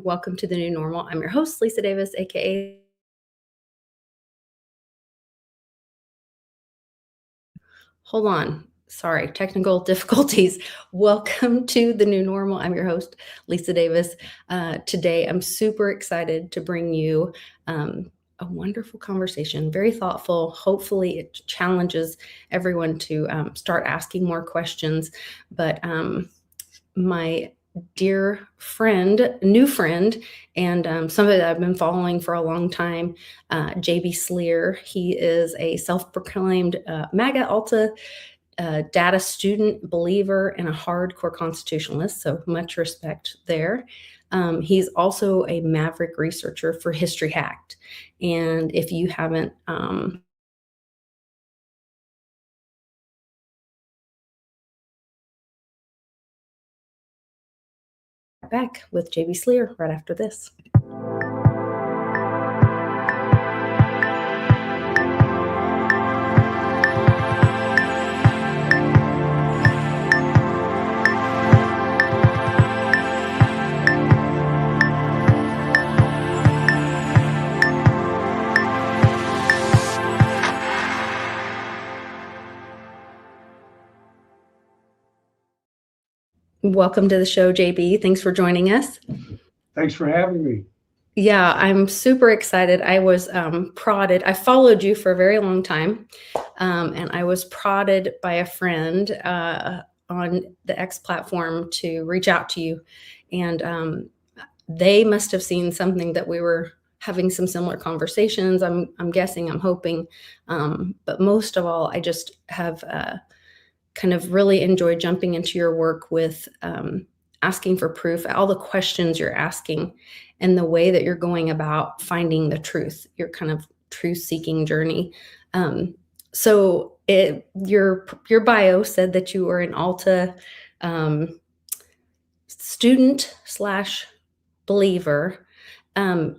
Welcome to the new normal. I'm your host, Lisa Davis, aka Hold on. Sorry, technical difficulties. Welcome to the new normal. I'm your host, Lisa Davis. Today, I'm super excited to bring you a wonderful conversation, very thoughtful. Hopefully, it challenges everyone to start asking more questions. But my dear friend, new friend, and somebody that I've been following for a long time, JB Slear. He is a self-proclaimed MAGA Alta data student, believer, and a hardcore constitutionalist. So much respect there. He's also a Maverick Researcher for History Hacked. And if you haven't back with JB Slear right after this. Welcome to the show, JB. Thanks for joining us. Thanks for having me. Yeah, I'm super excited. I was prodded. I followed you for a very long time, and I was prodded by a friend on the X platform to reach out to you. And they must have seen something that we were having some similar conversations. I'm guessing, I'm hoping. But most of all, I just have kind of really enjoyed jumping into your work with asking for proof, all the questions you're asking, and the way that you're going about finding the truth, your kind of truth-seeking journey. So your bio said that you were an Alta student slash believer.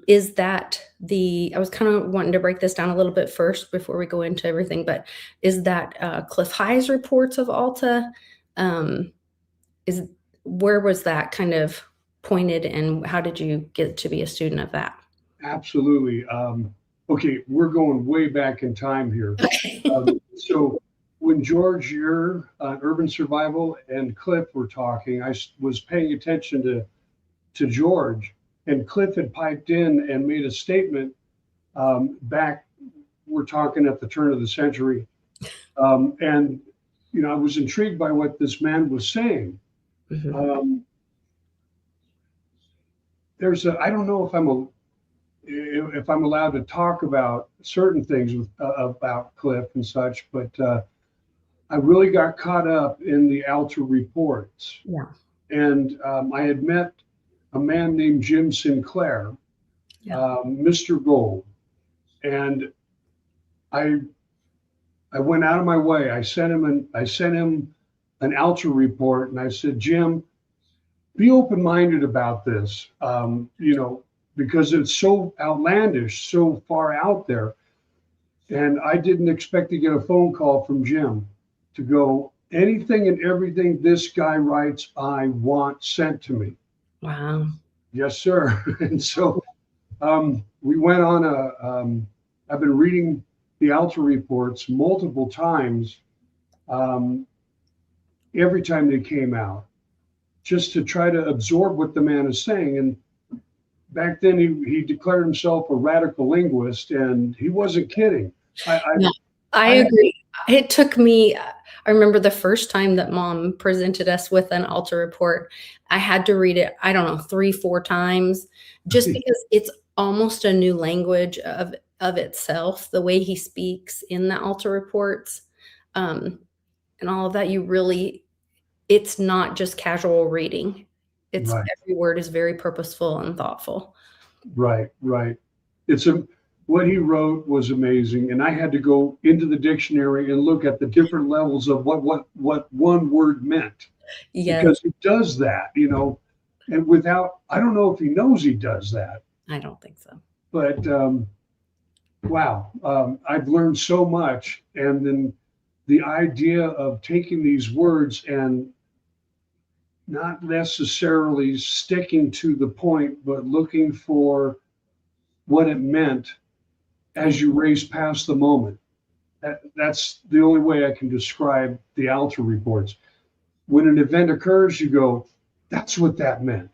Is that I was kind of wanting to break this down a little bit first before we go into everything, but is that Cliff High's reports of Alta? Where was that kind of pointed, and how did you get to be a student of that? Absolutely. Okay, we're going way back in time here. Okay. So when George, your Urban Survival, and Cliff were talking, I was paying attention to George, and Cliff had piped in and made a statement back, we're talking at the turn of the century. And, I was intrigued by what this man was saying. Mm-hmm. I don't know if I'm allowed to talk about certain things about Cliff and such, but I really got caught up in the Alta reports. Yeah. And I had met a man named Jim Sinclair, Mr. Gold, and I went out of my way. I sent him an Alta report, and I said, Jim, be open-minded about this, because it's so outlandish, so far out there. And I didn't expect to get a phone call from Jim to go, anything and everything this guy writes, I want sent to me. Wow. Yes, sir. And so we went on I've been reading the Alta reports multiple times, every time they came out, just to try to absorb what the man is saying. And back then he declared himself a radical linguist, and he wasn't kidding. I agree. It took me, I remember the first time that Mom presented us with an Alta report, I had to read it, I don't know, 3-4 times, just because it's almost a new language of itself, the way he speaks in the Alta reports, and all of that. It's not just casual reading. It's right. Every word is very purposeful and thoughtful. Right. What he wrote was amazing, and I had to go into the dictionary and look at the different levels of what one word meant. Yes. Because he does that, and without, I don't know if he knows he does that. I don't think so. But wow, I've learned so much, and then the idea of taking these words and not necessarily sticking to the point, but looking for what it meant as you race past the moment. That's the only way I can describe the Alta reports. When an event occurs, you go, that's what that meant.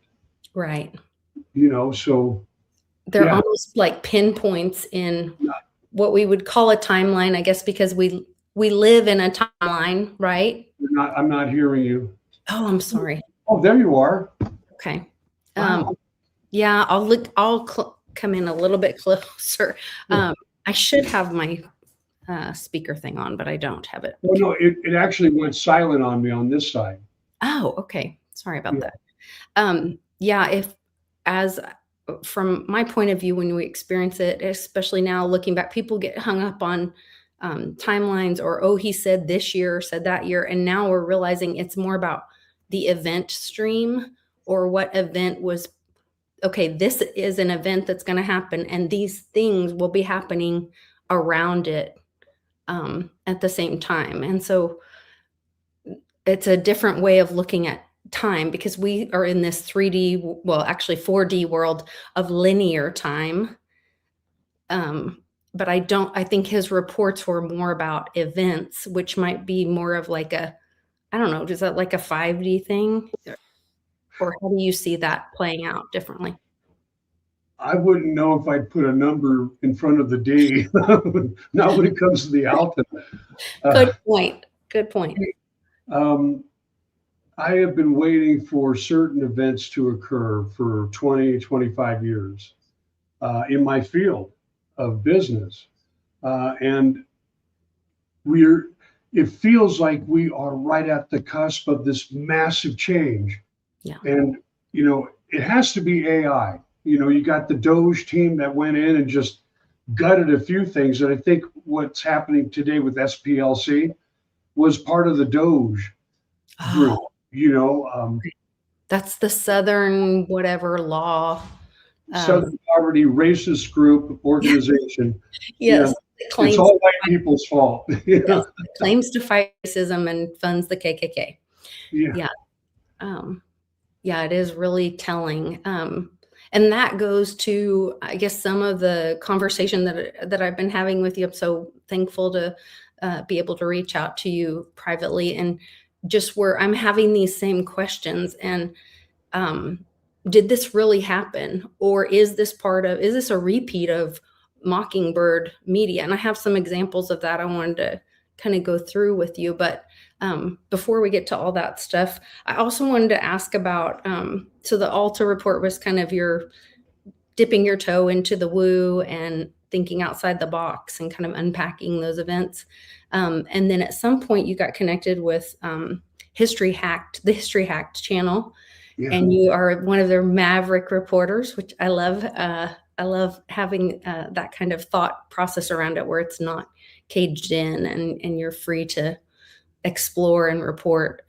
Right. So They're yeah. almost like pinpoints in what we would call a timeline, I guess, because we live in a timeline, right? I'm not hearing you. Oh, I'm sorry. Oh, there you are. Okay. Wow. Yeah, I'll come in a little bit closer. I should have my speaker thing on, but I don't have it. Well, no, it actually went silent on me on this side. Oh, okay. Sorry about that. Yeah, from my point of view, when we experience it, especially now looking back, people get hung up on timelines or, oh, he said this year, said that year. And now we're realizing it's more about the event stream or what event was, okay, this is an event that's going to happen and these things will be happening around it at the same time. And so it's a different way of looking at time because we are in this 3D, well, actually 4D world of linear time. But I think his reports were more about events, which might be more of like I don't know, is that like a 5D thing? Or how do you see that playing out differently? I wouldn't know if I'd put a number in front of the D, not when it comes to the Alta. Good point. Good point. I have been waiting for certain events to occur for 20, 25 years in my field of business. And it feels like we are right at the cusp of this massive change. Yeah. And, it has to be AI. You got the Doge team that went in and just gutted a few things. And I think what's happening today with SPLC was part of the Doge group. That's the Southern whatever law. Southern Poverty Racist Group organization. Yes. It's all white people's fault. Yes, claims to fight racism and funds the KKK. Yeah. Yeah, it is really telling. And that goes to, I guess, some of the conversation that I've been having with you. I'm so thankful to be able to reach out to you privately and just where I'm having these same questions. And did this really happen? Or is this a repeat of Mockingbird media? And I have some examples of that I wanted to kind of go through with you. But before we get to all that stuff, I also wanted to ask about, so the Alta report was kind of your dipping your toe into the woo and thinking outside the box and kind of unpacking those events. And then at some point you got connected with the History Hacked channel. Yeah. And you are one of their Maverick reporters, which I love. I love having that kind of thought process around it where it's not caged in and you're free to explore and report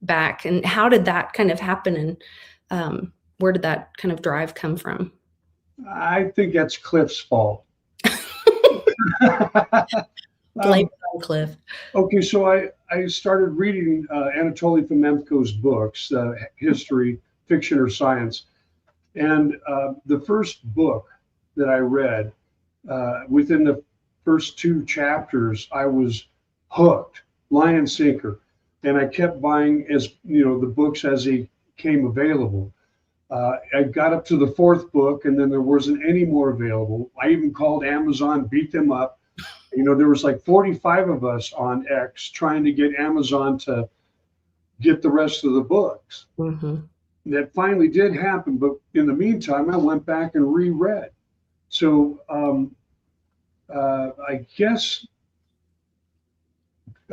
back. And how did that kind of happen? And where did that kind of drive come from? I think that's Cliff's fault. Blame on Cliff. Okay, so I started reading Anatoly Fomenko's books, history, fiction, or science. And the first book that I read, within the first 2 chapters, I was hooked, line and sinker. And I kept buying the books as they came available. I got up to the 4th book and then there wasn't any more available. I even called Amazon, beat them up. There was like 45 of us on X trying to get Amazon to get the rest of the books. Mm-hmm. That finally did happen, but in the meantime, I went back and reread. So I guess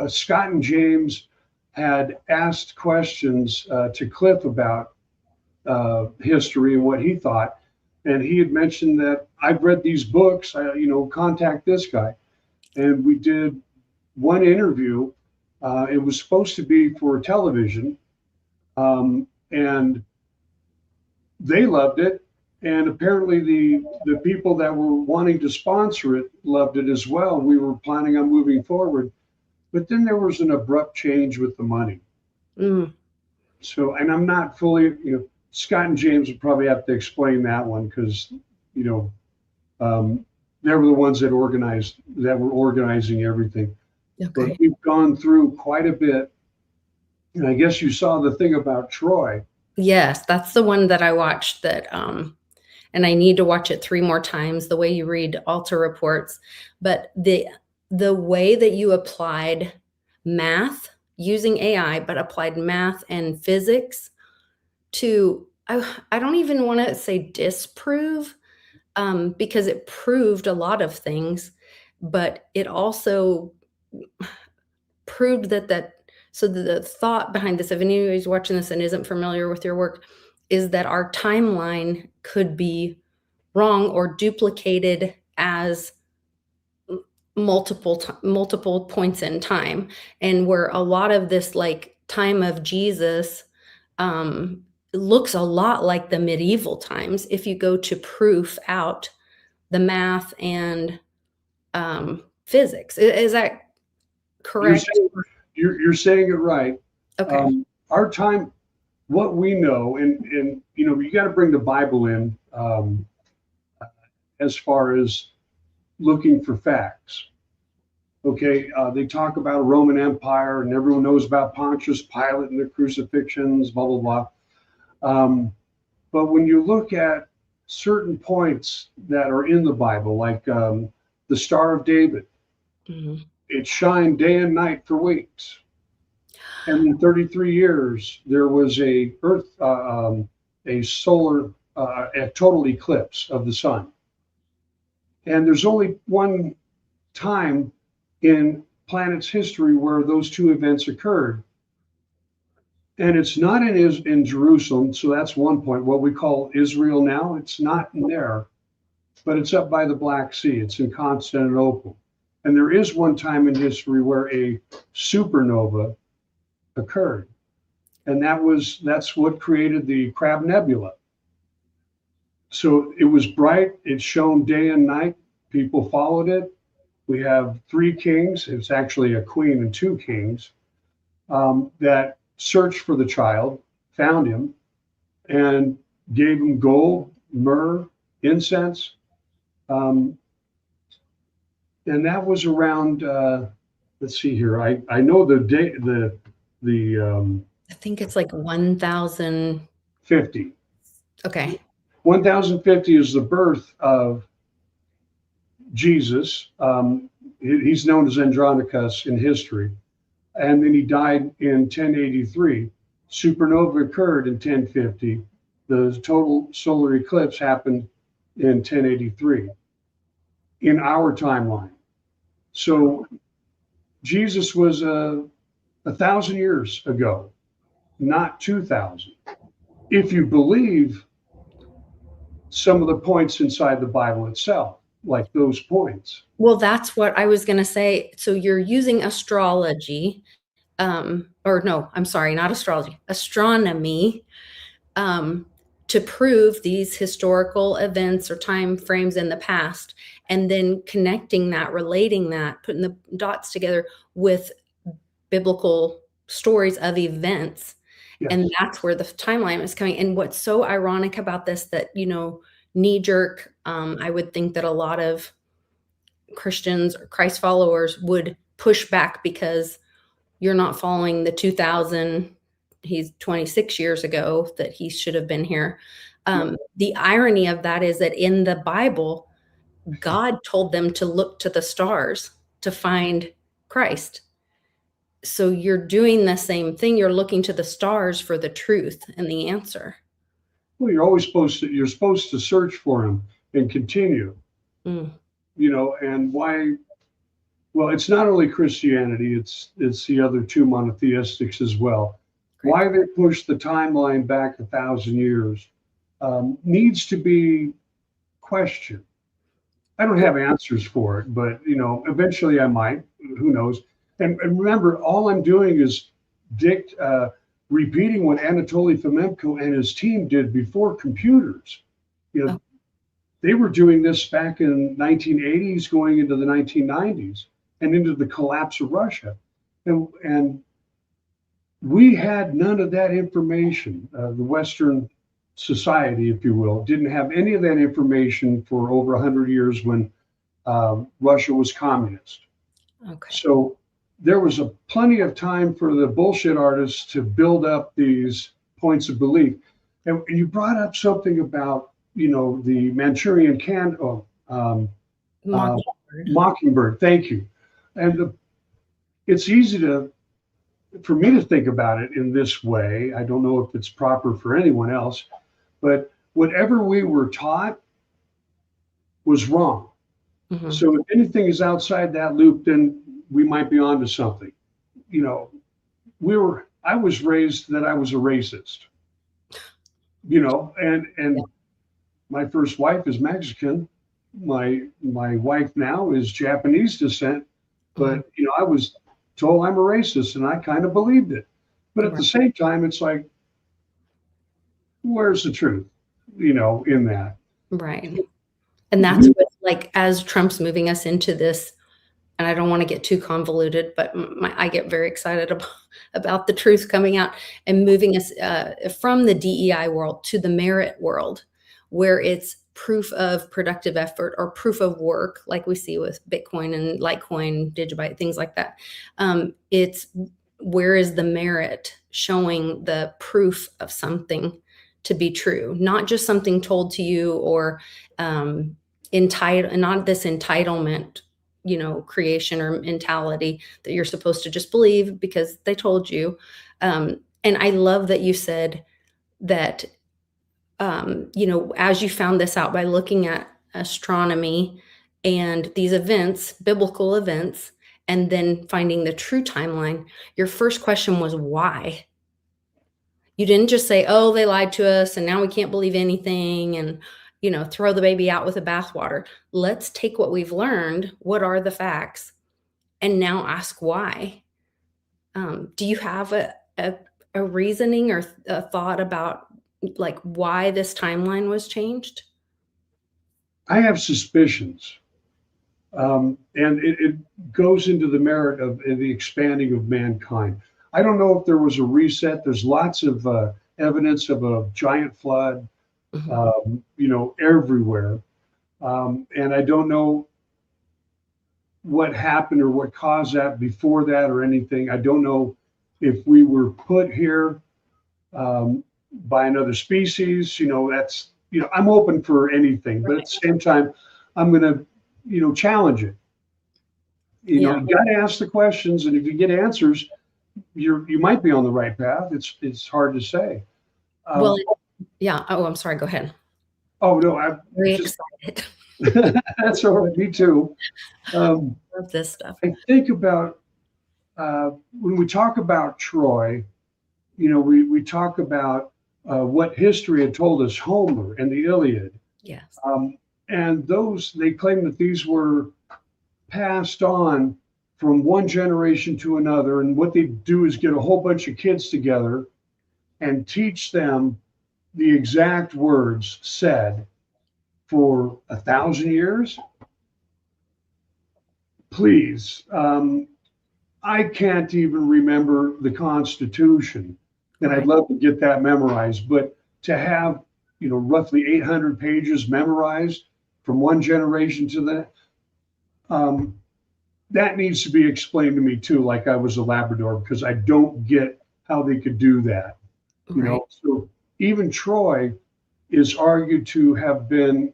Scott and James had asked questions to Cliff about history and what he thought. And he had mentioned that I've read these books, contact this guy. And we did one interview. It was supposed to be for television. And they loved it. And apparently the people that were wanting to sponsor it loved it as well. We were planning on moving forward. But then there was an abrupt change with the money. Mm. So, and I'm not fully, Scott and James would probably have to explain that one because, you know, they were the ones that were organizing everything. But Okay. we've gone through quite a bit. And I guess you saw the thing about Troy. Yes, that's the one that I watched that, and I need to watch it 3 more times, the way you read Alta reports. But the way that you applied math using AI, but applied math and physics to I don't even wanna say disprove, because it proved a lot of things, but it also proved that so the thought behind this, if anybody's watching this and isn't familiar with your work, is that our timeline could be wrong or duplicated as multiple points in time, and where a lot of this, like, time of Jesus, um, looks a lot like the medieval times if you go to proof out the math and, physics. Is that You're correct? saying, you're saying it right. Okay. Our time, what we know, and you got to bring the Bible in as far as looking for facts. Okay, they talk about a Roman Empire, and everyone knows about Pontius Pilate and the crucifixions, blah blah blah. But when you look at certain points that are in the Bible, like the Star of David, Mhm. it shined day and night for weeks, and in 33 years there was a solar, a total eclipse of the sun, and there's only one time in planet's history where those two events occurred. And it's not in Jerusalem, so that's one point. What we call Israel now, it's not in there, but it's up by the Black Sea. It's in Constantinople. And there is one time in history where a supernova occurred. And that's what created the Crab Nebula. So it was bright, it shone day and night. People followed it. We have 3 kings. It's actually a queen and 2 kings that searched for the child, found him, and gave him gold, myrrh, incense. Um, and that was around, let's see here. I know the day, the I think it's like 1,000. 50. Okay. 1050 is the birth of Jesus. He's known as Andronicus in history. And then he died in 1083. Supernova occurred in 1050. The total solar eclipse happened in 1083 in our timeline. So Jesus was 1,000 years ago, not 2,000. If you believe some of the points inside the Bible itself, like those points. Well, that's what I was gonna say. So you're using astrology, or no, I'm sorry, not astrology, astronomy, um, to prove these historical events or time frames in the past, and then connecting that, relating that, putting the dots together with biblical stories of events. And Yes. that's where the timeline is coming. And what's so ironic about this, that, knee jerk, I would think that a lot of Christians or Christ followers would push back because you're not following the 2000, he's 26 years ago that he should have been here. The irony of that is that in the Bible, God told them to look to the stars to find Christ. So you're doing the same thing. You're looking to the stars for the truth and the answer. Well, you're supposed to search for him and continue, Mm, and why. Well, it's not only Christianity, it's the other 2 monotheistics as well. great. Why they push the timeline back 1,000 years needs to be questioned. I don't have answers for it, but eventually I might. Who knows? And remember, all I'm doing is repeating what Anatoly Fomenko and his team did before computers. You know, Oh, they were doing this back in 1980s, going into the 1990s, and into the collapse of Russia. And we had none of that information. The Western society, if you will, didn't have any of that information for over 100 years when Russia was communist. Okay. So there was plenty of time for the bullshit artists to build up these points of belief. And you brought up something about, the Manchurian candle, Mockingbird. Mockingbird. Thank you. And it's easy for me to think about it in this way. I don't know if it's proper for anyone else, but whatever we were taught was wrong. Mm-hmm. So if anything is outside that loop, then we might be onto something. I was raised that I was a racist, and Yeah. my first wife is Mexican. My wife now is Japanese descent, but I was told I'm a racist, and I kind of believed it. But at the same time, it's like, where's the truth, in that? Right. And that's what, like, as Trump's moving us into this, and I don't want to get too convoluted, but I get very excited about the truth coming out and moving us from the DEI world to the merit world, where it's proof of productive effort or proof of work, like we see with Bitcoin and Litecoin, Digibyte, things like that. It's where is the merit showing the proof of something to be true, not just something told to you or not this entitlement, creation or mentality that you're supposed to just believe because they told you. And I love that you said that, as you found this out by looking at astronomy and these events, biblical events, and then finding the true timeline, your first question was why? You didn't just say, oh, they lied to us and now we can't believe anything and, throw the baby out with the bathwater. Let's take what we've learned. What are the facts? And now ask why. Do you have a reasoning or a thought about like why this timeline was changed? I have suspicions. And it goes into the merit of the expanding of mankind. I don't know if there was a reset. There's lots of evidence of a giant flood, everywhere. And I don't know what happened or what caused that before that or anything. I don't know if we were put here by another species. I'm open for anything, but at the same time, I'm going to, challenge it. You got to ask the questions, and if you get answers, you might be on the right path. It's hard to say. Well, yeah. Oh, I'm sorry. Go ahead. Oh no, I'm very excited. That's all right. Me too. Love this stuff. I think about when we talk about Troy. We talk about what history had told us, Homer and the Iliad. Yes. And they claim that these were passed on from one generation to another. And what they do is get a whole bunch of kids together and teach them the exact words said for 1,000 years. Please, I can't even remember the Constitution, and I'd love to get that memorized. But to have, roughly 800 pages memorized from one generation to the that needs to be explained to me too, like I was a Labrador, because I don't get how they could do that. So even Troy is argued to have been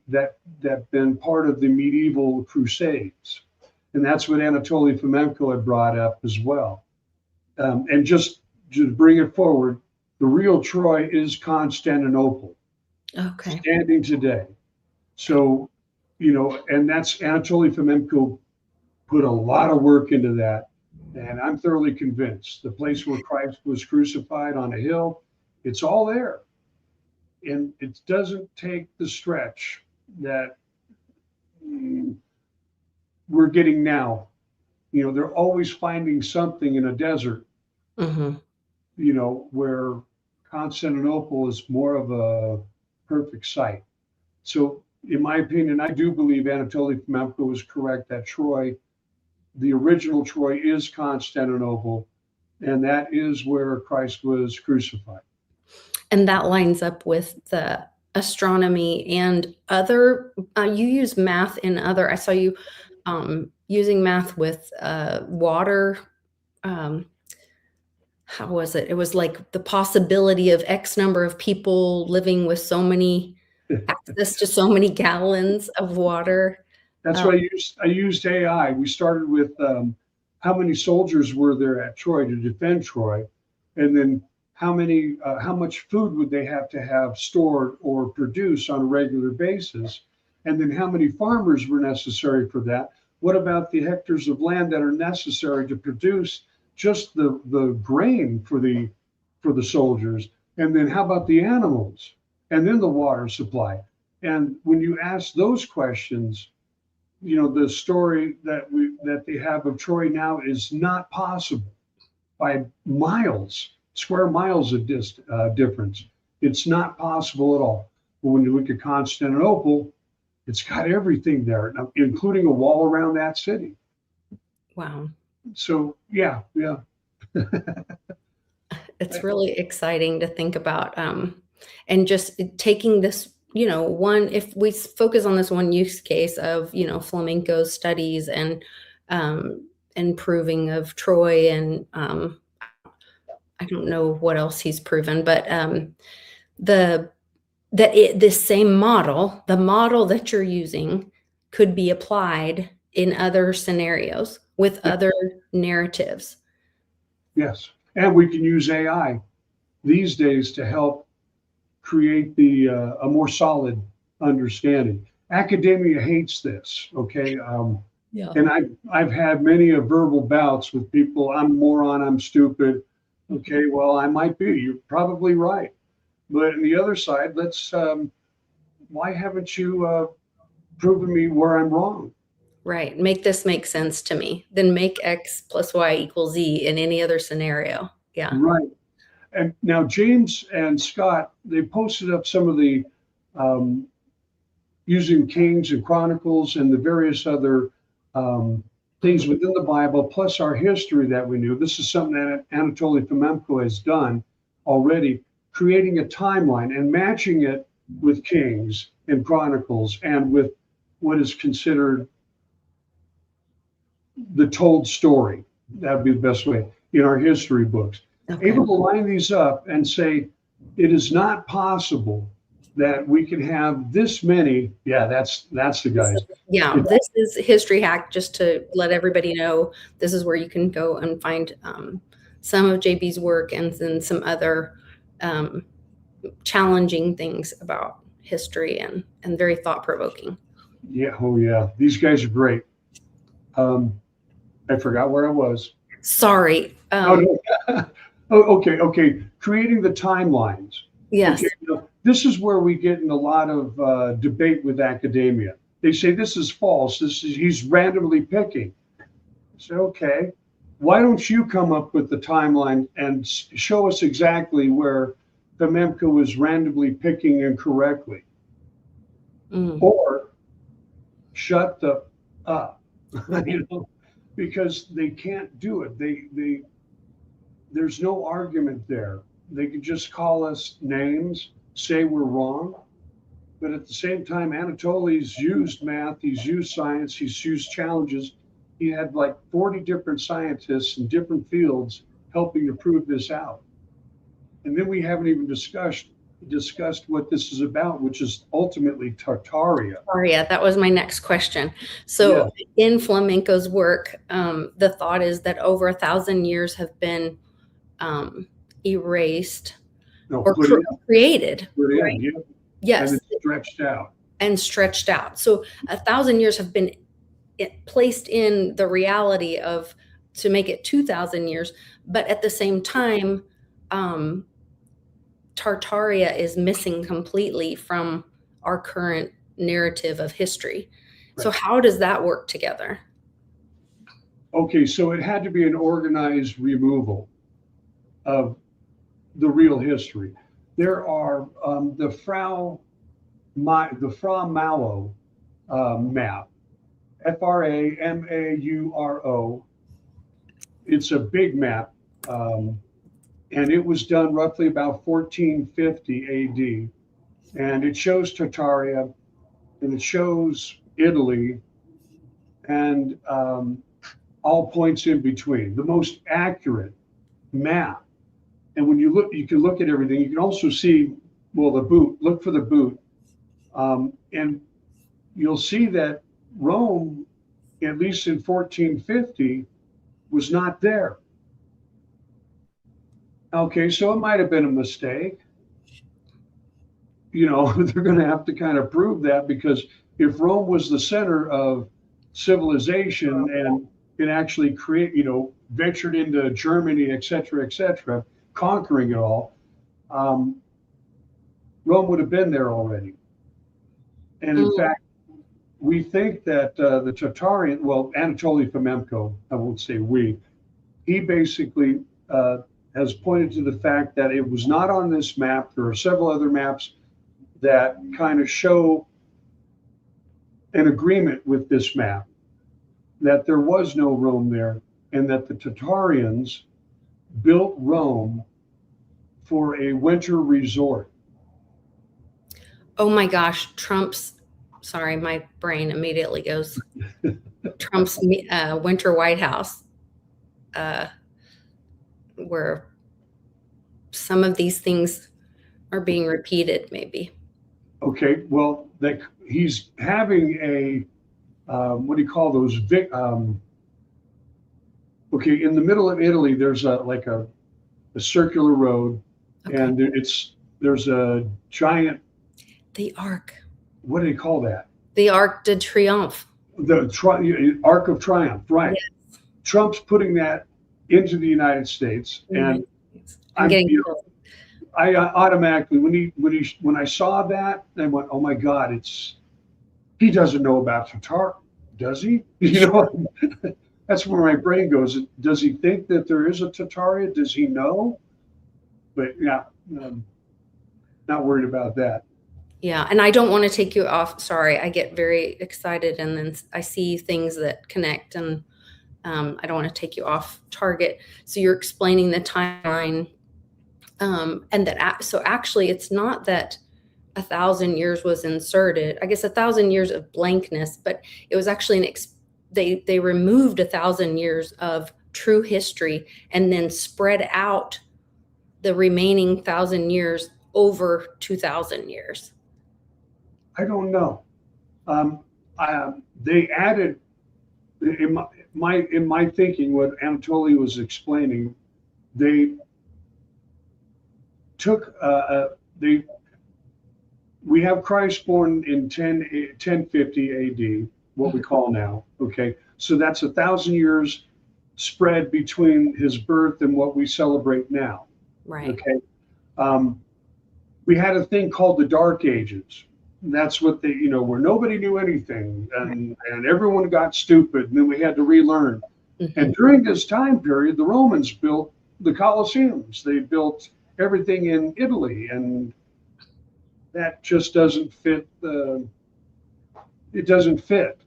been part of the medieval Crusades, and that's what Anatoly Fomenko had brought up as well. And just to bring it forward, the real Troy is Constantinople, standing today. So, and that's Anatoly Fomenko put a lot of work into that, and I'm thoroughly convinced the place where Christ was crucified on a hill, it's all there. And it doesn't take the stretch that we're getting now. They're always finding something in a desert, where Constantinople is more of a perfect site. So in my opinion, I do believe Anatoly Fomenko was correct that Troy, the original Troy, is Constantinople. and that is where Christ was crucified. And that lines up with the astronomy and other, you use math in other, I saw you using math with water. How was it? It was like the possibility of X number of people living with so many access to so many gallons of water. That's what I used AI. We started with how many soldiers were there at Troy to defend Troy, and then how much food would they have to have stored or produce on a regular basis, and then how many farmers were necessary for that. What about the hectares of land that are necessary to produce just the grain for the soldiers, and then how about the animals, and then the water supply. And when you ask those questions, the story that they have of Troy now is not possible by miles, square miles of difference. It's not possible at all. But when you look at Constantinople, it's got everything there, including a wall around that city. Wow. So yeah. It's really exciting to think about, and just taking this, if we focus on this one use case of, Flamenco's studies and proving of Troy, and I don't know what else he's proven, but this same model, the model that you're using, could be applied in other scenarios with other narratives. Yes, and we can use AI these days to help create a more solid understanding. Academia hates this, okay? Yeah. And I've had many a verbal bouts with people. I'm a moron. I'm stupid. Okay, well, I might be. You're probably right. But on the other side, why haven't you proven me where I'm wrong? Right. Make this make sense to me. Then make X plus Y equals Z in any other scenario. Yeah. Right. And now James and Scott, they posted up some of the using Kings and Chronicles and the various other things within the Bible, plus our history that we knew. This is something that Anatoly Fomenko has done already, creating a timeline and matching it with Kings and Chronicles and with what is considered the told story. That would be the best way in our history books. Okay. Able to line these up and say, it is not possible that we can have this many. Yeah, that's the guys. Yeah, this is History Hack, just to let everybody know. This is where you can go and find some of JB's work and then some other challenging things about history and very thought-provoking. Yeah, oh yeah, these guys are great. I forgot where I was. Sorry. Okay. Creating the timelines. Yes. Okay, this is where we get in a lot of debate with academia. They say this is false. He's randomly picking. I say, okay, why don't you come up with the timeline and show us exactly where Fomenko was randomly picking incorrectly, or shut the up, because they can't do it. There's no argument there. They could just call us names, say we're wrong. But at the same time, Anatoly's used math, he's used science, he's used challenges. He had like 40 different scientists in different fields helping to prove this out. And then we haven't even discussed what this is about, which is ultimately Tartaria. Tartaria, that was my next question. So in Flamenco's work, the thought is that over 1,000 years have been erased or created. Right? Yes. And it's stretched out. So 1,000 years have been placed in the reality of to make it 2,000 years. But at the same time, Tartaria is missing completely from our current narrative of history. Right. So how does that work together? Okay, so it had to be an organized removal of the real history. There are the Frau Malo map, FRAMAURO. It's a big map, And it was done roughly about 1450 AD. And it shows Tartaria, and it shows Italy, and all points in between. The most accurate map. And when you look, you can look at everything. You can also see, well, the boot. Look for the boot, and you'll see that Rome, at least in 1450, was not there. Okay, so it might have been a mistake. You know, they're going to have to kind of prove that, because if Rome was the center of civilization and it actually ventured into Germany, et cetera, conquering it all, Rome would have been there already. And in fact, we think that the Tartarian, well, Anatoly Fomenko, I won't say we, he basically has pointed to the fact that it was not on this map. There are several other maps that kind of show an agreement with this map, that there was no Rome there, and that the Tartarians built Rome for a winter resort. Oh my gosh, sorry, my brain immediately goes, Trump's winter White House, where some of these things are being repeated, maybe. Okay, well, he's having a, what do you call those? Okay, in the middle of Italy, there's a circular road, okay, and there's a giant. The Arc. What do they call that? The Arc de Triomphe. The Arc of Triumph, right? Yes. Trump's putting that into the United States, and I automatically, when I saw that, I went, oh my God, he doesn't know about Tatar, does he? You know, that's where my brain goes. Does he think that there is a Tartaria? Does he know? But yeah, not worried about that. Yeah, and I don't want to take you off. Sorry, I get very excited, and then I see things that connect, and I don't want to take you off target. So you're explaining the timeline. And that, so actually it's not that 1,000 years was inserted, I guess 1,000 years of blankness, but it was actually they removed 1,000 years of true history and then spread out the remaining 1,000 years over 2,000 years. I don't know. They added, in my thinking, what Anatoly was explaining, they took we have Christ born in 1050 AD, what we call now. Okay, so that's 1,000 years spread between his birth and what we celebrate now. Right. Okay. We had a thing called the Dark Ages. And that's what where nobody knew anything, and everyone got stupid, and then we had to relearn. Mm-hmm. And during this time period, the Romans built the Colosseums. They built everything in Italy, and that just doesn't fit. It doesn't fit.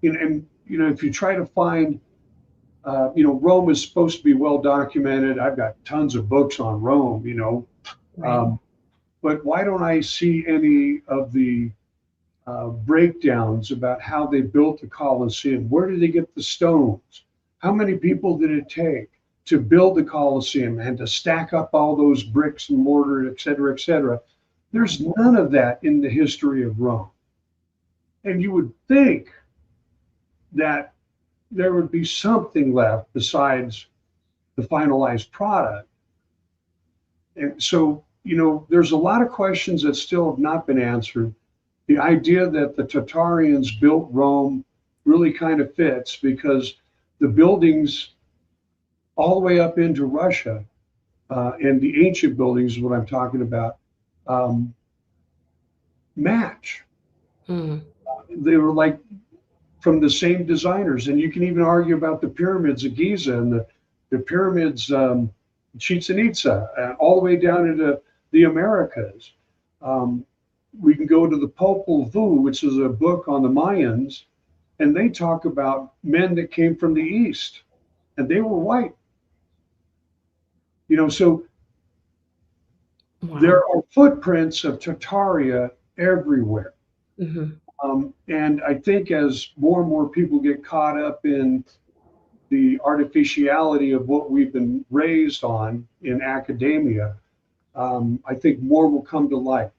And if you try to find, Rome is supposed to be well documented. I've got tons of books on Rome, right. But why don't I see any of the breakdowns about how they built the Colosseum? Where did they get the stones? How many people did it take to build the Colosseum and to stack up all those bricks and mortar, et cetera, et cetera? There's none of that in the history of Rome. And you would think that there would be something left besides the finalized product. And so, there's a lot of questions that still have not been answered. The idea that the Tartarians built Rome really kind of fits, because the buildings all the way up into Russia, and the ancient buildings is what I'm talking about, match. Mm. They were like from the same designers. And you can even argue about the pyramids of Giza and the pyramids, Chichen Itza, all the way down into the Americas. We can go to the Popol Vuh, which is a book on the Mayans, and they talk about men that came from the East, and they were white. So Wow. there are footprints of Tartaria everywhere. Mm-hmm. And I think as more and more people get caught up in the artificiality of what we've been raised on in academia, I think more will come to light.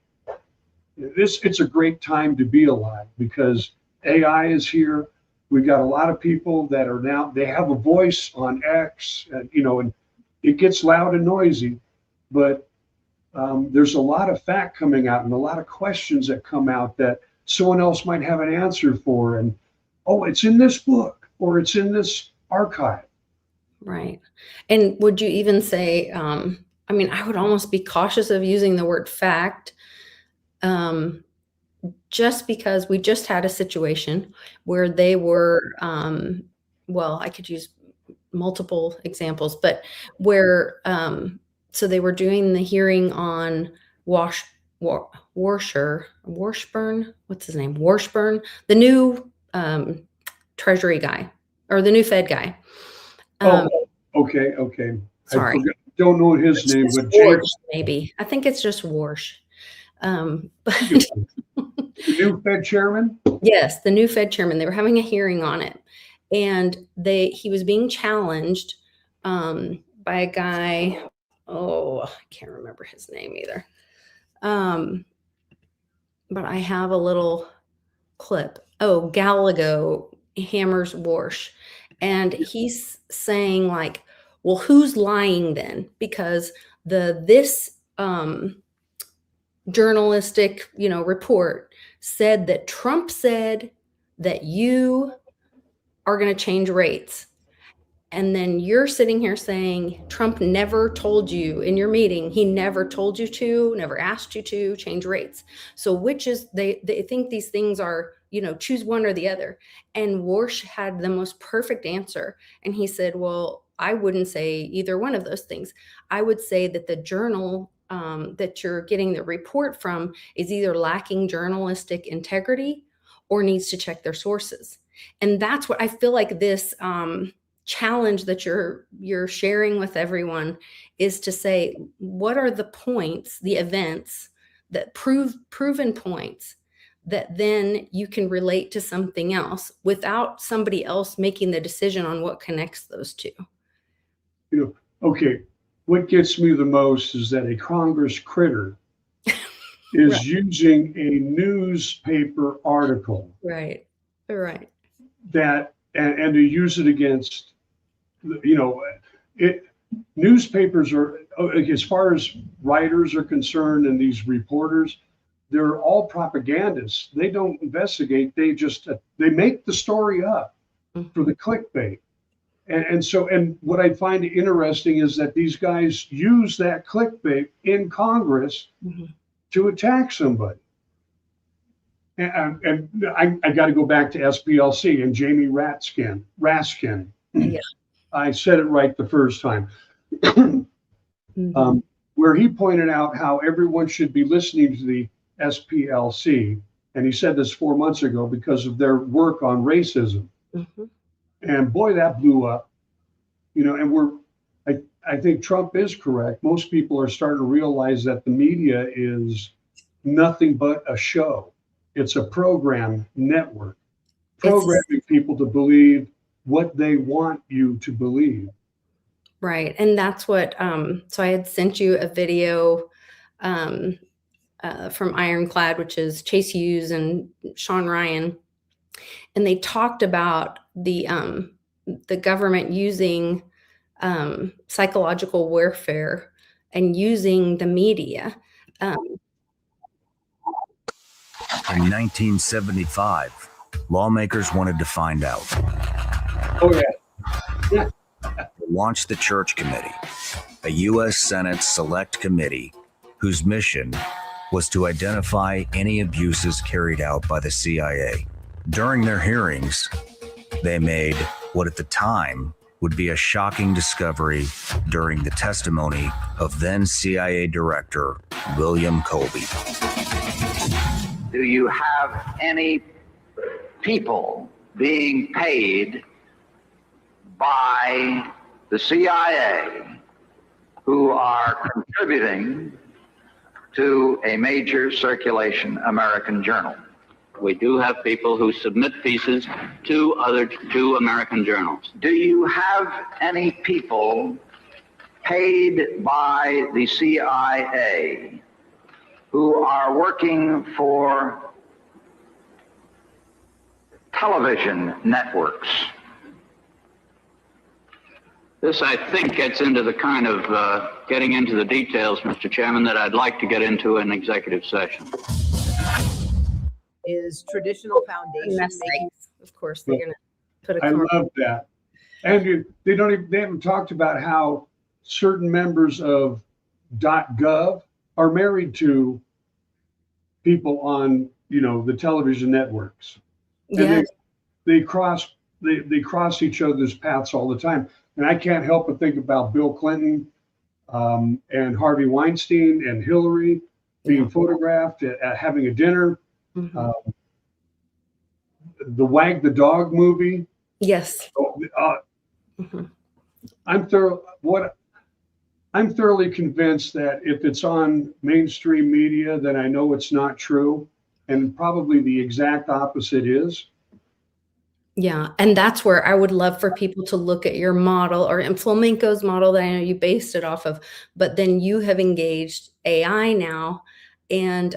It's a great time to be alive because AI is here. We've got a lot of people that are now, they have a voice on X, and it gets loud and noisy, but there's a lot of fact coming out and a lot of questions that come out that someone else might have an answer for. And, oh, it's in this book or it's in this archive. Right. And would you even say, I would almost be cautious of using the word fact, just because we just had a situation where they were, well, I could use multiple examples, but where, so they were doing the hearing on Washburn, what's his name? Washburn, the new Treasury guy or the new Fed guy. Okay. Sorry. Don't know his name, but James. Maybe. I think it's just Warsh. But the new Fed chairman? Yes, the new Fed chairman. They were having a hearing on it. And he was being challenged by a guy. Oh, I can't remember his name either. But I have a little clip. Oh, Gallagher hammers Warsh. And he's saying like, well, who's lying then? Because this journalistic, report said that Trump said that you are going to change rates. And then you're sitting here saying Trump never told you in your meeting, he never told you to, never asked you to change rates. So which is, they think these things are, choose one or the other. And Warsh had the most perfect answer. And he said, well, I wouldn't say either one of those things. I would say that the journal that you're getting the report from is either lacking journalistic integrity or needs to check their sources. And that's what I feel like this challenge that you're sharing with everyone is to say, what are the points, the events that proven points that then you can relate to something else without somebody else making the decision on what connects those two? Okay, what gets me the most is that a Congress critter is Right. using a newspaper article. Right. That and to use it against, newspapers are, as far as writers are concerned and these reporters, they're all propagandists. They don't investigate. They just they make the story up for the clickbait. And what I find interesting is that these guys use that clickbait in Congress to attack somebody. And I got to go back to SPLC and Jamie Raskin. Yeah. I said it right the first time. Where he pointed out how everyone should be listening to the SPLC. And he said this 4 months ago because of their work on racism. And boy, that blew up. And I think Trump is correct. Most people are starting to realize that the media is nothing but a show. It's a program network, programming people to believe what they want you to believe. Right. And that's what, so I had sent you a video from Ironclad, which is Chase Hughes and Sean Ryan. And they talked about the government using psychological warfare and using the media. In 1975, lawmakers wanted to find out. Oh, yeah. They launched the Church Committee, a U.S. Senate select committee whose mission was to identify any abuses carried out by the CIA. During their hearings, they made what at the time would be a shocking discovery during the testimony of then CIA Director William Colby. Do you have any people being paid by the CIA who are contributing to a major circulation American journal. We do have people who submit pieces to American journals. Do you have any people paid by the CIA who are working for television networks? This, I think, gets into the kind of getting into the details, Mr. Chairman, that I'd like to get into in executive session. Is traditional foundation making? Of course, they're going to put a I comment. love that. And they haven't talked about how certain members of .gov are married to people on, the television networks. And Yes. they cross each other's paths all the time. And I can't help but think about Bill Clinton and Harvey Weinstein and Hillary being photographed at having a dinner. Mhm. The Wag the Dog movie. Yes. Mhm. I'm thoroughly convinced that if it's on mainstream media, then I know it's not true, and probably the exact opposite is. Yeah, and that's where I would love for people to look at your model and Flamenco's model that I know you based it off of, but then you have engaged AI now. And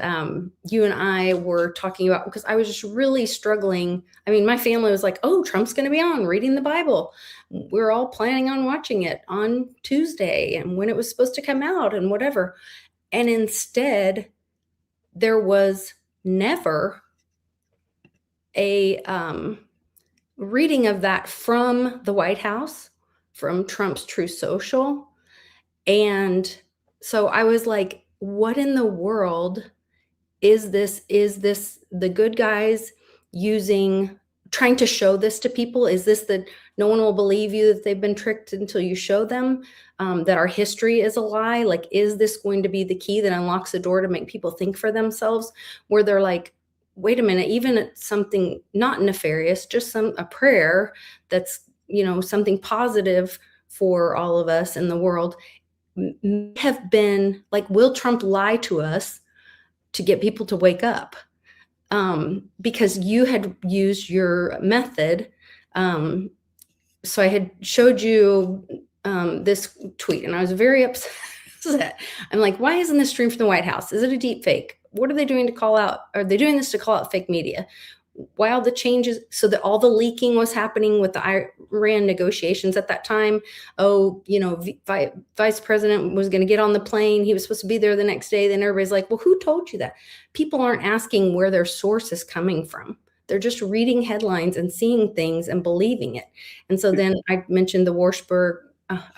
you and I were talking about, because I was just really struggling. I mean, my family was like, oh, Trump's going to be on reading the Bible. We're all planning on watching it on Tuesday and when it was supposed to come out and whatever. And instead, there was never a reading of that from the White House, from Trump's Truth Social. And so I was like, what in the world is this? Is this the good guys trying to show this to people? Is this that no one will believe you, that they've been tricked until you show them that our history is a lie? Like, is this going to be the key that unlocks the door to make people think for themselves, where they're like, wait a minute, even at something not nefarious, just a prayer that's, something positive for all of us in the world, have been like, will Trump lie to us to get people to wake up? Because you had used your method. So I had showed you this tweet, and I was very upset. I'm like, why isn't this streamed from the White House? Is it a deep fake? What are they doing to call out? Are they doing this to call out fake media? While the changes, so that all the leaking was happening with the Iran negotiations at that time. Oh, Vice President was going to get on the plane. He was supposed to be there the next day. Then everybody's like, well, who told you that? People aren't asking where their source is coming from. They're just reading headlines and seeing things and believing it. And so then I mentioned the Warshburg,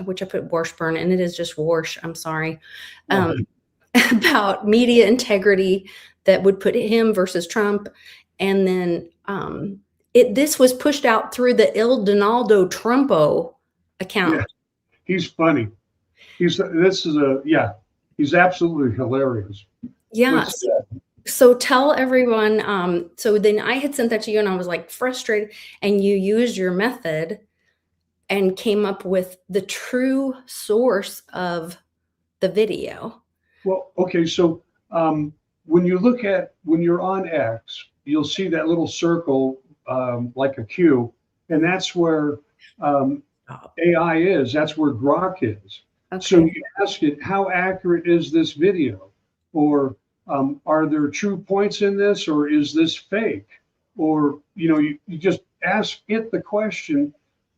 which I put Washburn, and it is just Warsh. I'm sorry. About media integrity that would put him versus Trump. And then this was pushed out through the Il Donaldo Trumpo account. Yeah, he's funny. He's absolutely hilarious. Yeah. So tell everyone. So then I had sent that to you, and I was like frustrated, and you used your method and came up with the true source of the video. Well, okay. So when you're on X, you'll see that little circle like a Q, and that's where AI is. That's where Grok is. Okay. So you ask it, how accurate is this video? Or are there true points in this, or is this fake? Or, you just ask it the question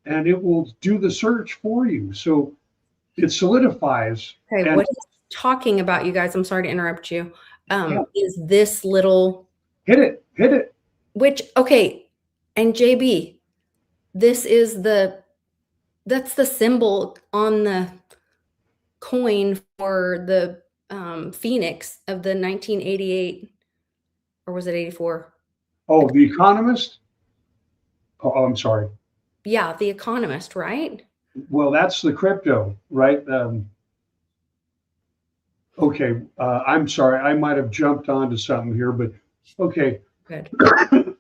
and it will do the search for you. So it solidifies. Okay, what he's talking about, you guys, I'm sorry to interrupt you, is this little... Hit it. Which, okay, and JB, that's the symbol on the coin for the Phoenix of the 1988, or was it 84? Oh, The Economist? Oh, I'm sorry. Yeah, The Economist, right? Well, that's the crypto, right? Okay, I'm sorry. I might have jumped onto something here, but okay. Good.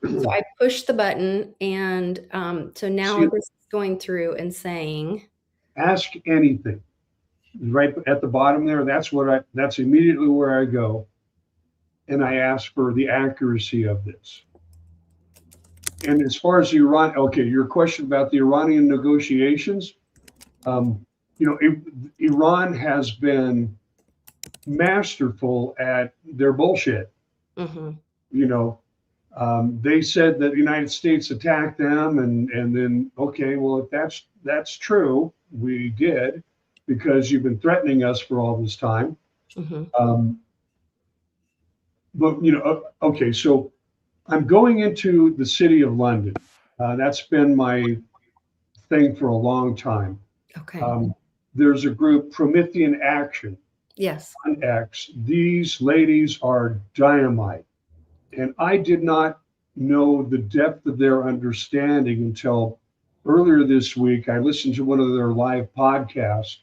So I pushed the button, and so now this is going through and saying, ask anything. right at the bottom there. That's immediately where I go, and I ask for the accuracy of this. And as far as Iran, okay, your question about the Iranian negotiations, Iran has been masterful at their bullshit. Mm-hmm. They said that the United States attacked them, and then, okay, well, if that's true, we did, because you've been threatening us for all this time. Mm-hmm. But okay, so I'm going into the city of London. That's been my thing for a long time. Okay. There's a group, Promethean Action. Yes. On X. These ladies are dynamite. And I did not know the depth of their understanding until earlier this week. I listened to one of their live podcasts,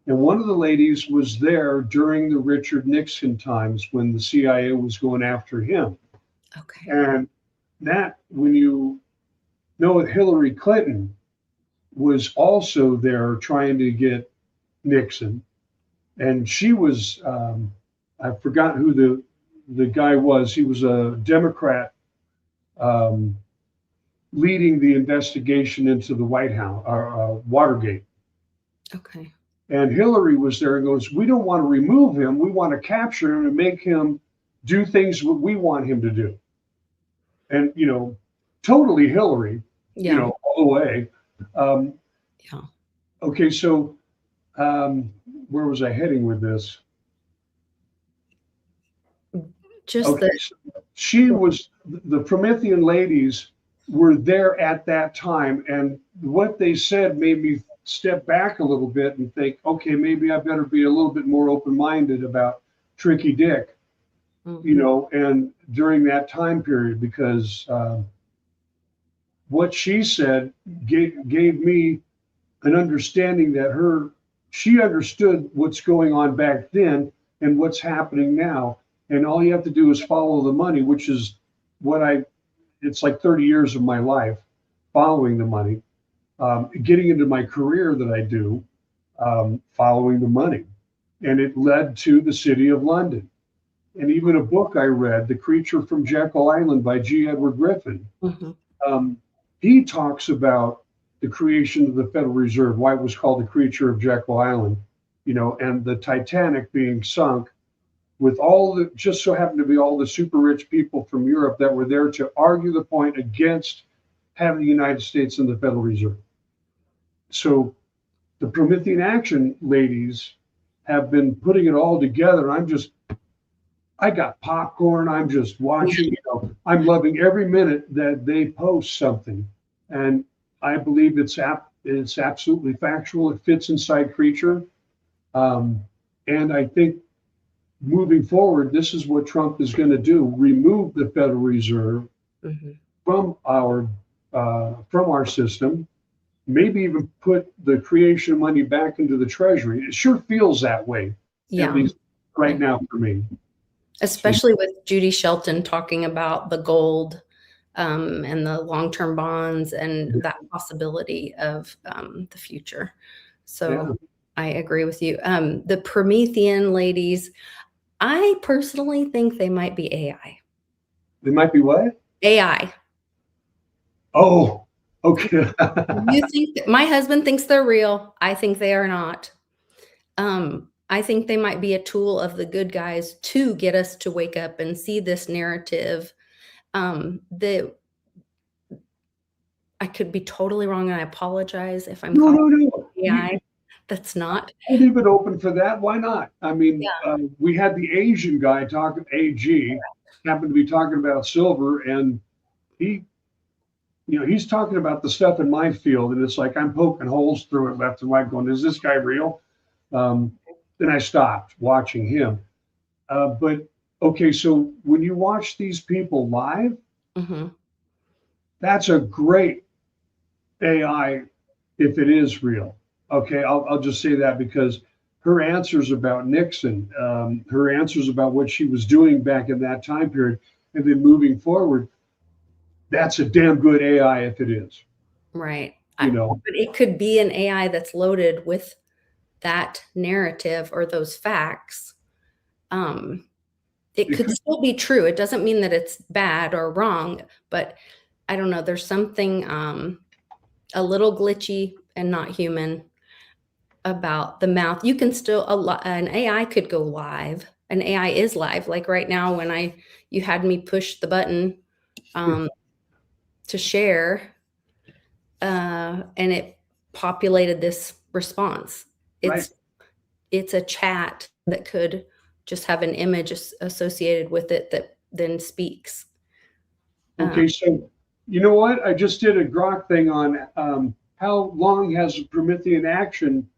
and one of the ladies was there during the Richard Nixon times when the CIA was going after him. Okay. And that, when you know that Hillary Clinton was also there trying to get Nixon, and she was, I forgot who the guy was. He was a Democrat leading the investigation into the White House, Watergate. Okay. And Hillary was there and goes, we don't want to remove him. We want to capture him and make him do things what we want him to do. And, totally Hillary, Yeah. all the way. Yeah. Okay, so where was I heading with this? Just okay, so she was, the Promethean ladies were there at that time, and what they said made me step back a little bit and think, okay, maybe I better be a little bit more open-minded about Tricky Dick, and during that time period, because what she said gave me an understanding that she understood what's going on back then and what's happening now. And all you have to do is follow the money, which is it's like 30 years of my life following the money, getting into my career that I do, following the money. And it led to the City of London. And even a book I read, The Creature from Jekyll Island by G. Edward Griffin, he talks about the creation of the Federal Reserve, why it was called The Creature of Jekyll Island, and the Titanic being sunk, with just so happened to be all the super rich people from Europe that were there to argue the point against having the United States in the Federal Reserve. So the Promethean Action ladies have been putting it all together. I got popcorn. I'm just watching, I'm loving every minute that they post something. And I believe it's absolutely factual. It fits inside Creature. And I think moving forward, this is what Trump is going to do: remove the Federal Reserve from our system, maybe even put the creation of money back into the Treasury. It sure feels that way, at least right now for me. Especially with Judy Shelton talking about the gold and the long-term bonds and that possibility of the future. So I agree with you. The Promethean ladies, I personally think they might be AI. They might be what? AI. Oh, okay. You think my husband thinks they're real. I think they are not. I think they might be a tool of the good guys to get us to wake up and see this narrative. I could be totally wrong, and I apologize if I'm calling AI. That's not. I'll leave it open for that. Why not? I mean, we had the Asian guy talking, AG, happened to be talking about silver, and he's talking about the stuff in my field, and it's like I'm poking holes through it left and right, going, is this guy real? Then I stopped watching him. But okay, so when you watch these people live, that's a great AI if it is real. Okay, I'll just say that, because her answers about Nixon, her answers about what she was doing back in that time period, and then moving forward, that's a damn good AI if it is. Right. But it could be an AI that's loaded with that narrative or those facts, it could still be true. It doesn't mean that it's bad or wrong, but I don't know. There's something a little glitchy and not human about the mouth. You can still, an AI could go live. An AI is live. Like right now, when you had me push the button to share, and it populated this response. It's a chat that could just have an image associated with it that then speaks. Okay, so you know what? I just did a Grok thing on how long has Promethean action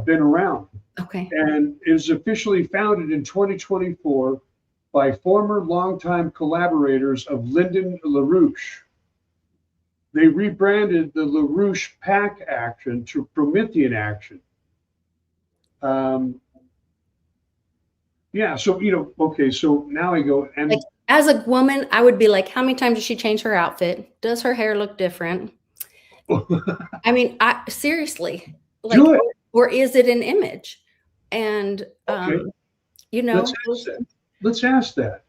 been around. Okay. And it was officially founded in 2024 by former longtime collaborators of Lyndon LaRouche. They rebranded the LaRouche PAC action to Promethean action. Yeah, so, okay, so now I go and like, as a woman, I would be like, how many times does she change her outfit? Does her hair look different? I mean, seriously, like, or is it an image? And, okay. Let's ask that.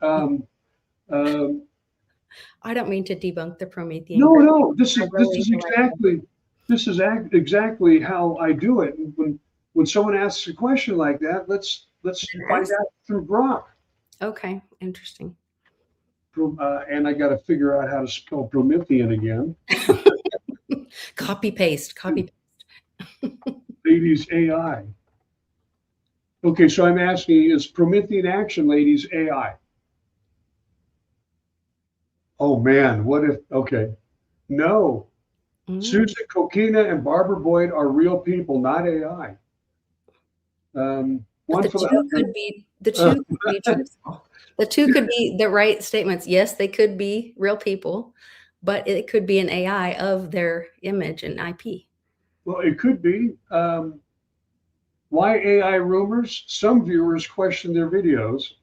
I don't mean to debunk the Promethean. No, this is exactly how I do it. When someone asks a question like that, let's find out through Grok. Okay, interesting. And I got to figure out how to spell Promethean again. Copy paste. Ladies AI. Okay, so I'm asking, is Promethean action, ladies, AI? Oh man, what if? Okay, no. Susan Kokina and Barbara Boyd are real people, not AI. The two could be truthful. The two could be the right statements. Yes, they could be real people, but it could be an AI of their image and IP. Well, it could be. Why AI rumors? Some viewers question their videos,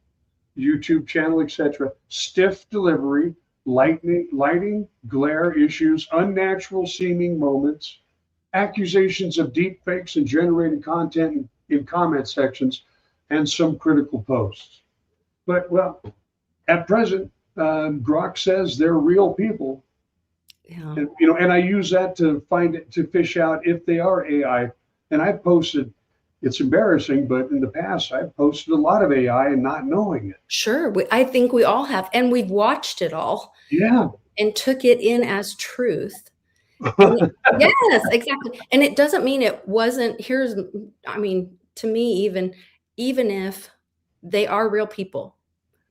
YouTube channel, etc. Stiff delivery, lighting, glare issues, unnatural seeming moments, accusations of deep fakes and generated content in comment sections, and some critical posts. But well, at present, Grok says they're real people. Yeah. And I use that to fish out if they are AI. And I've posted, it's embarrassing, but in the past I've posted a lot of AI and not knowing it. Sure, I think we all have, and we've watched it all. Yeah. And took it in as truth. Yes, exactly. And it doesn't mean it wasn't. To me, even if they are real people,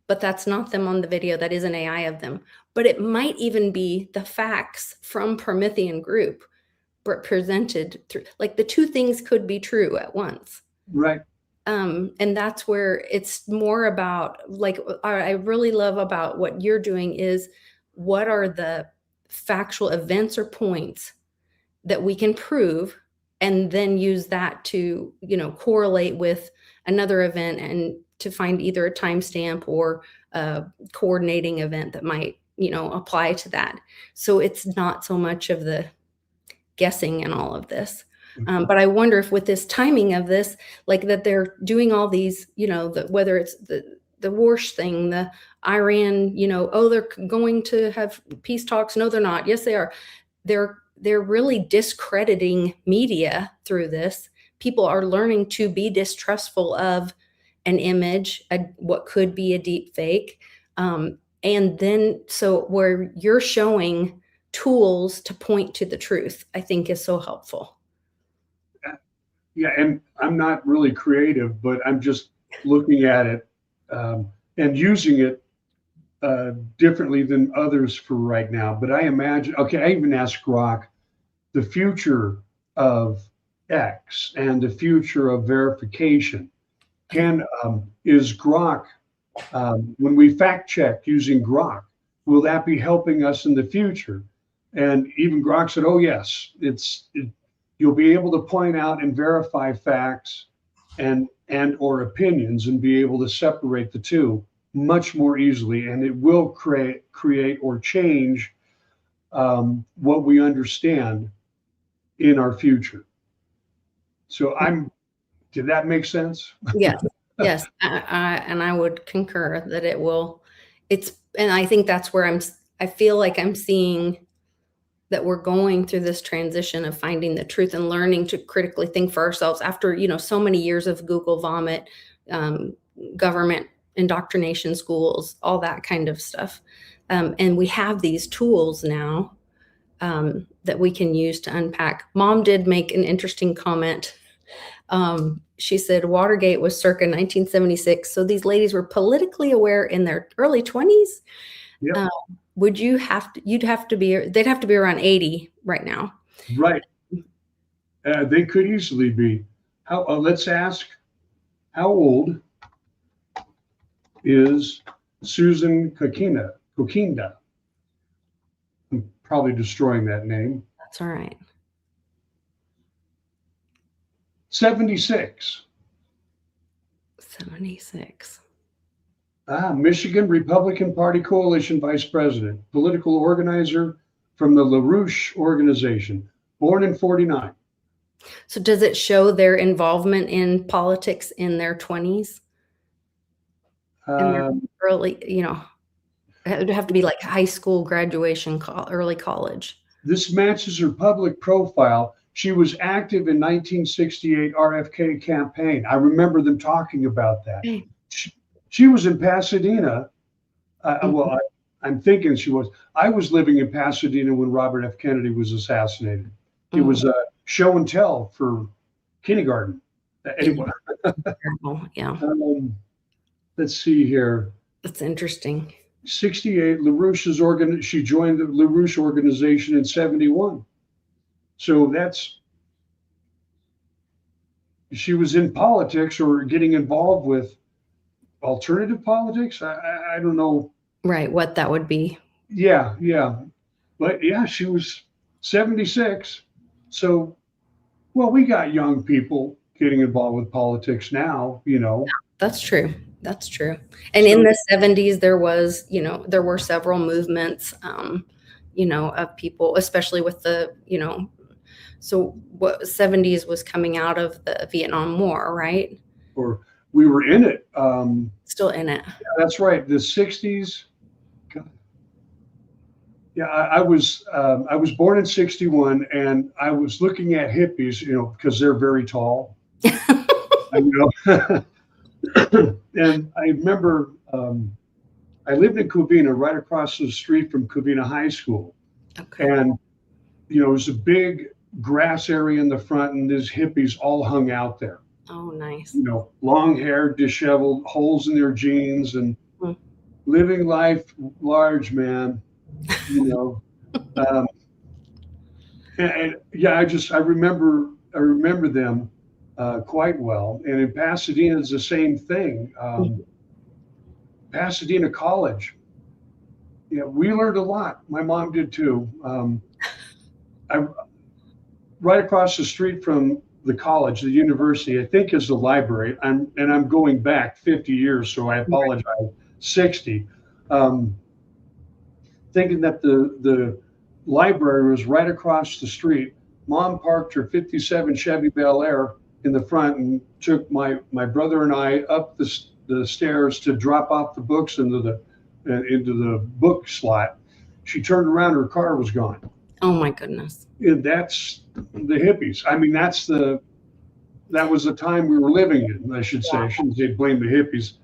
but that's not them on the video, that is an AI of them. But it might even be the facts from Promethean group presented through, like the two things could be true at once. Right. And that's where it's more about, like, I really love about what you're doing is, what are the factual events or points that we can prove, and then use that to, correlate with another event and to find either a timestamp or a coordinating event that might, apply to that. So it's not so much of the guessing in all of this. But I wonder if with this timing of this, like that they're doing all these, whether it's the Warsh thing, the Iran, they're going to have peace talks. No, they're not. Yes, they are. They're really discrediting media through this. People are learning to be distrustful of an image, what could be a deep fake. And then, so where you're showing tools to point to the truth, I think is so helpful. Yeah, and I'm not really creative, but I'm just looking at it and using it differently than others for right now. But I imagine, I even asked Grok the future of X and the future of verification. Is Grok, when we fact check using Grok, will that be helping us in the future? And even Grok said, oh yes, you'll be able to point out and verify facts and or opinions and be able to separate the two much more easily, and it will create or change what we understand in our future. So I'm Did that make sense? Yes, yes, and I would concur that it will. And I think that's where I feel like I'm seeing that we're going through this transition of finding the truth and learning to critically think for ourselves after, so many years of Google vomit, government indoctrination schools, all that kind of stuff. And we have these tools now that we can use to unpack. Mom did make an interesting comment. She said Watergate was circa 1976. So these ladies were politically aware in their early 20s. Yep. They'd have to be around 80 right now. Right. They could easily be. Let's ask, how old is Susan Kokinda? I'm probably destroying that name. That's all right. 76. 76. Michigan Republican Party Coalition Vice President, political organizer from the LaRouche organization, born in 49. So does it show their involvement in politics in their 20s? In their early, it would have to be like high school graduation, early college. This matches her public profile. She was active in 1968 RFK campaign. I remember them talking about that. Okay. She was in Pasadena. Well, I'm thinking she was. I was living in Pasadena when Robert F. Kennedy was assassinated. It was a show and tell for kindergarten. Anyway. Yeah. Let's see here. That's interesting. 68, she joined the LaRouche organization in 71. So she was in politics or getting involved with alternative politics. I don't know. Right, what that would be. Yeah. But yeah, she was 76. So, well, we got young people getting involved with politics now, That's true. That's true. And in the 70s, there were several movements, of people, especially with the, so what 70s was coming out of the Vietnam War, right? Or we were in it. Still in it. Yeah, that's right. The 60s. God. Yeah, I was born in 61, and I was looking at hippies, because they're very tall. And I remember I lived in Covina, right across the street from Covina High School. Okay. And, it was a big grass area in the front, and these hippies all hung out there. Oh, nice. Long hair, disheveled, holes in their jeans, and living life large, man. And yeah, I remember them quite well. And in Pasadena, it's the same thing. Pasadena College. Yeah, we learned a lot. My mom did too. Right across the street from the college, the university, I think is the library. I'm going back 50 years, so I apologize. 60. Thinking that the library was right across the street. Mom parked her 57 Chevy Bel Air in the front and took my brother and I up the stairs to drop off the books into the book slot. She turned around, her car was gone. Oh my goodness. And that's the hippies. I mean, that was the time we were living in, I should say. I shouldn't say blame the hippies.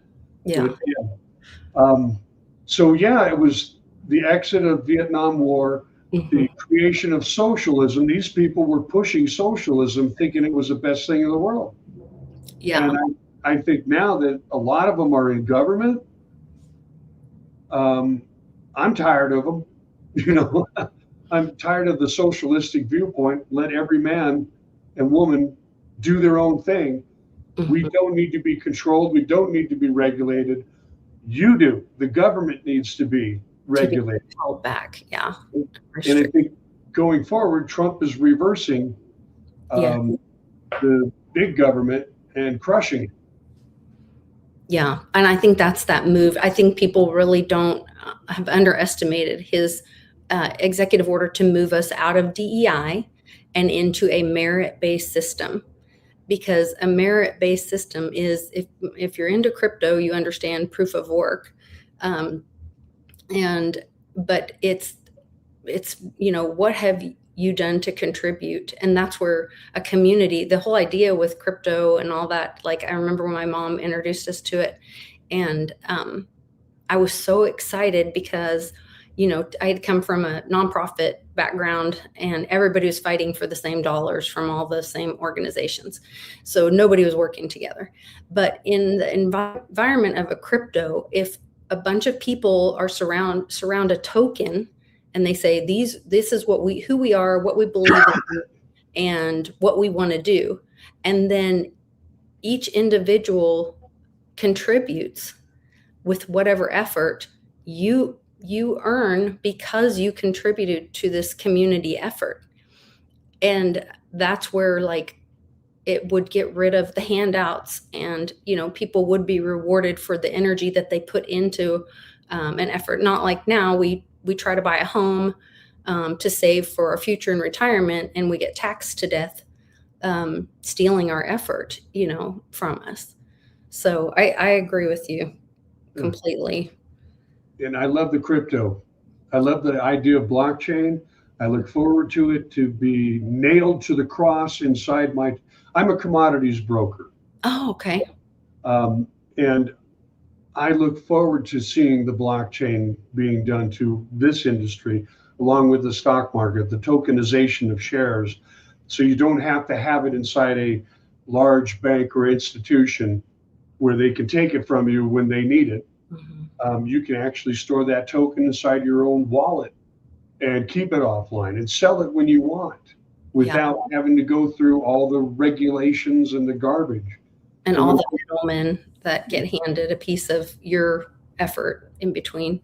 Yeah. But, yeah. So yeah, it was the exit of Vietnam War, the creation of socialism. These people were pushing socialism, thinking it was the best thing in the world. Yeah. And I think now that a lot of them are in government, I'm tired of them. I'm tired of the socialistic viewpoint. Let every man and woman do their own thing. We don't need to be controlled. We don't need to be regulated. You do. The government needs to be regulated. To be held back. Yeah. And I think going forward, Trump is reversing the big government and crushing it. Yeah. And I think that's that move. I think people really have underestimated his executive order to move us out of DEI and into a merit-based system. because a merit-based system is, if you're into crypto, you understand proof of work. But it's, what have you done to contribute? And that's where a community, the whole idea with crypto and all that, like I remember when my mom introduced us to it, and I was so excited because, I had come from a nonprofit background and everybody was fighting for the same dollars from all the same organizations. So nobody was working together. But in the environment of a crypto, if a bunch of people are surround a token and they say, this is who we are, what we believe in, and what we want to do. And then each individual contributes with whatever effort you earn because you contributed to this community effort. And that's where it would get rid of the handouts, and people would be rewarded for the energy that they put into an effort. Not like now we try to buy a home to save for our future in retirement, and we get taxed to death, stealing our effort from us. So I agree with you completely. And I love the crypto. I love the idea of blockchain. I look forward to it to be nailed to the cross inside I'm a commodities broker. Oh, okay. And I look forward to seeing the blockchain being done to this industry, along with the stock market, the tokenization of shares. So you don't have to have it inside a large bank or institution where they can take it from you when they need it. Mm-hmm. You can actually store that token inside your own wallet and keep it offline and sell it when you want without having to go through all the regulations and the garbage. And all the middlemen that get handed a piece of your effort in between.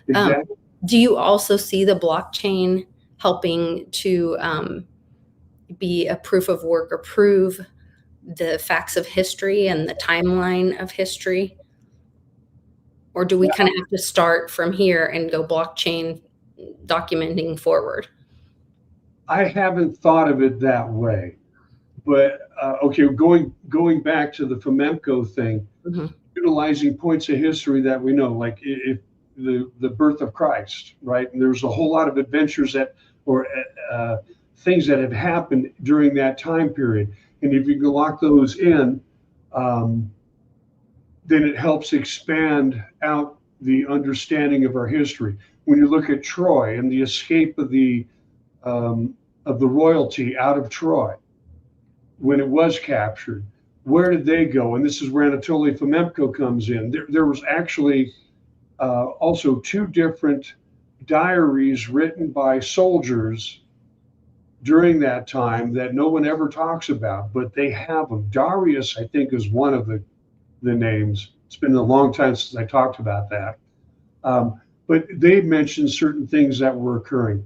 Exactly. Do you also see the blockchain helping to be a proof of work or prove the facts of history and the timeline of history? Or do we kind of have to start from here and go blockchain documenting forward? I haven't thought of it that way, but okay, going back to the Fomemco thing, mm-hmm. utilizing points of history that we know, like if the birth of Christ, right? And there's a whole lot of adventures things that have happened during that time period, and if you can lock those in, then it helps expand out the understanding of our history. When you look at Troy and the escape of the royalty out of Troy, when it was captured, where did they go? And this is where Anatoly Fomemco comes in. There was actually also two different diaries written by soldiers during that time that no one ever talks about, but they have them. Darius, I think, is one of the names. It's been a long time since I talked about that. But they mentioned certain things that were occurring.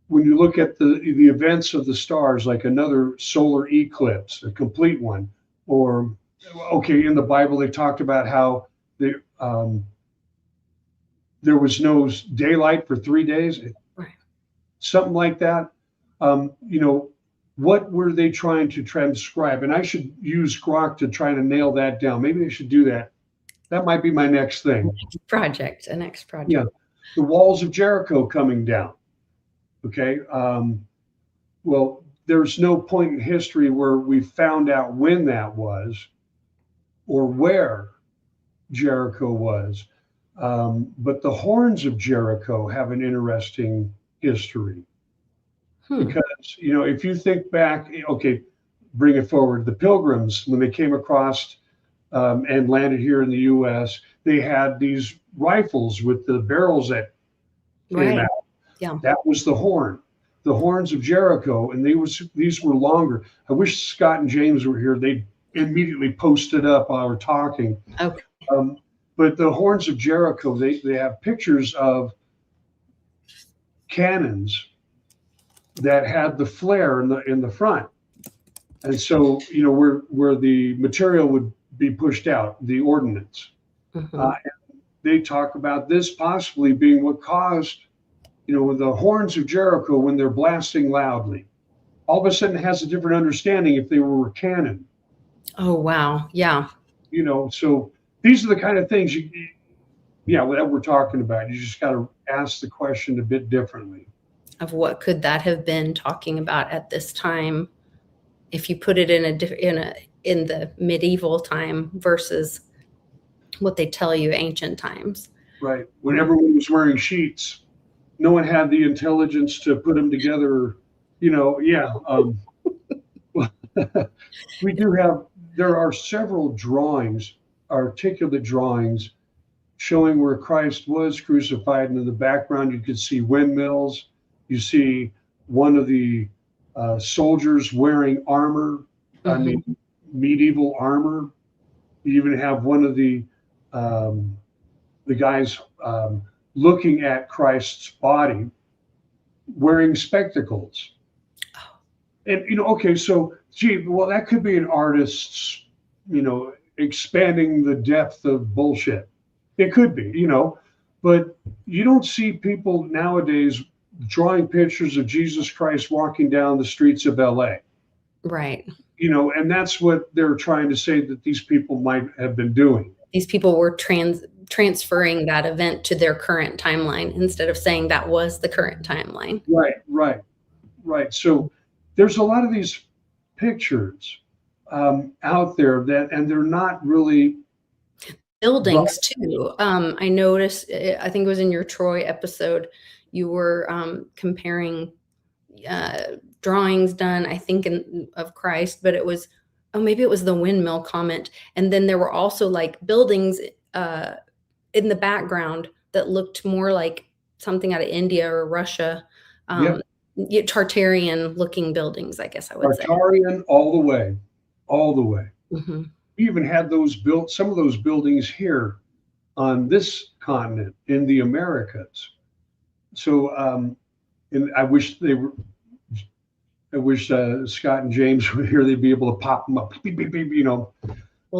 When you look at the events of the stars, like another solar eclipse, a complete one, or, okay, in the Bible, they talked about how there was no daylight for 3 days, right. Something like that. What were they trying to transcribe? And I should use Grok to try to nail that down. Maybe I should do that. That might be my next thing. Next project. Yeah. The walls of Jericho coming down. Okay. Well, there's no point in history where we found out when that was or where Jericho was. But the horns of Jericho have an interesting history. Because, if you think back, okay, bring it forward, the Pilgrims, when they came across and landed here in the U.S., they had these rifles with the barrels that came out. Yeah. That was the horns of Jericho, and these were longer. I wish Scott and James were here. They immediately posted up while we're talking. Okay. But the horns of Jericho, they have pictures of cannons that had the flare in the front, and so where the material would be pushed out, the ordnance. Mm-hmm. And they talk about this possibly being what caused, the horns of Jericho when they're blasting loudly. All of a sudden, it has a different understanding if they were cannon. Oh, wow. Yeah. So these are the kind of things that we're talking about. You just got to ask the question a bit differently. Of what could that have been talking about at this time if you put it in the medieval time versus what they tell you ancient times. Right. When everyone was wearing sheets, no one had the intelligence to put them together. Yeah. There are several drawings, articulate drawings, showing where Christ was crucified. And in the background, you could see windmills. You see one of the soldiers wearing armor, I mean, medieval armor. You even have one of the guys looking at Christ's body wearing spectacles. And, okay, so, well, that could be an artist's, expanding the depth of bullshit. It could be, but you don't see people nowadays drawing pictures of Jesus Christ walking down the streets of LA. Right. And that's what they're trying to say that these people might have been doing. These people were transferring that event to their current timeline instead of saying that was the current timeline. Right. So there's a lot of these pictures out there and they're not really buildings too. I noticed, I think it was in your Troy episode, you were comparing drawings done, I think, of Christ, but maybe it was the windmill comment. And then there were also like buildings in the background that looked more like something out of India or Russia. Tartarian looking buildings, I guess I would say. Tartarian all the way. Mm-hmm. We even had some of those buildings here on this continent in the Americas. So, and I wish Scott and James were here. They'd be able to pop them up, Well,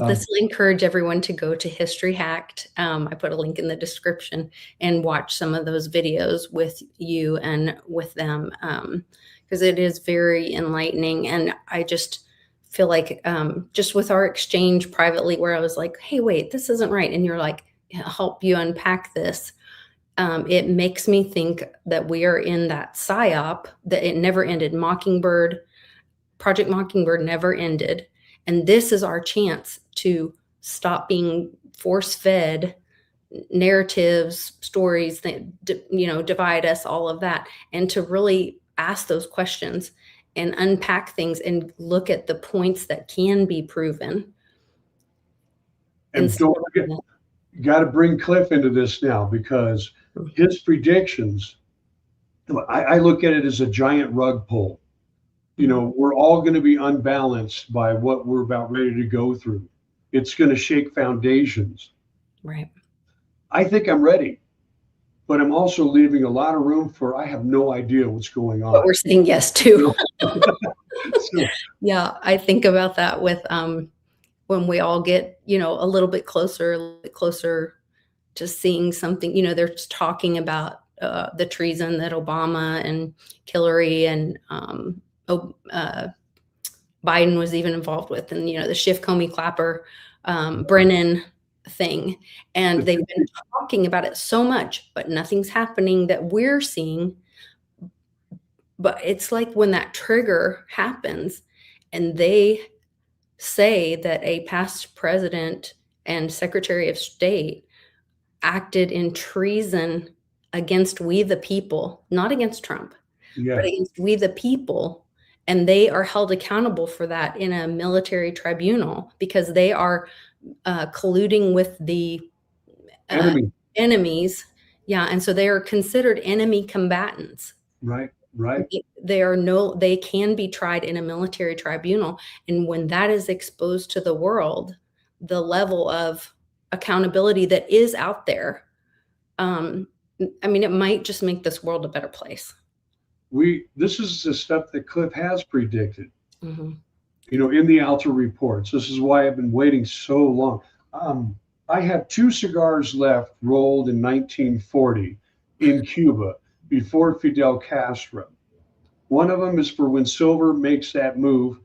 this will encourage everyone to go to History Hacked. I put a link in the description and watch some of those videos with you and with them, because it is very enlightening. And I just feel like just with our exchange privately where I was like, hey, wait, this isn't right. And you're like, help you unpack this. It makes me think that we are in that psyop, that it never ended. Project Mockingbird never ended. And this is our chance to stop being force-fed narratives, stories that, divide us, all of that, and to really ask those questions and unpack things and look at the points that can be proven. And don't forget, you got to bring Cliff into this now, because his predictions, I look at it as a giant rug pull. We're all going to be unbalanced by what we're about ready to go through. It's going to shake foundations. Right. I think I'm ready, but I'm also leaving a lot of room for I have no idea what's going on. But we're saying yes to. Yeah, I think about that with when we all get, a little bit closer to seeing something. They're just talking about the treason that Obama and Hillary and Biden was even involved with, and the Schiff, Comey, Clapper, Brennan thing, and they've been talking about it so much, but nothing's happening that we're seeing. But it's like when that trigger happens, and they say that a past president and Secretary of State acted in treason against we the people, not against Trump, but against we the people. And they are held accountable for that in a military tribunal because they are colluding with the enemies. Yeah. And so they are considered enemy combatants. Right. They can be tried in a military tribunal. And when that is exposed to the world, the level of accountability that is out there, it might just make this world a better place. This is the stuff that Cliff has predicted, mm-hmm. In the Alta reports. This is why I've been waiting so long. I have 2 cigars left rolled in 1940 in Cuba before Fidel Castro. One of them is for when silver makes that move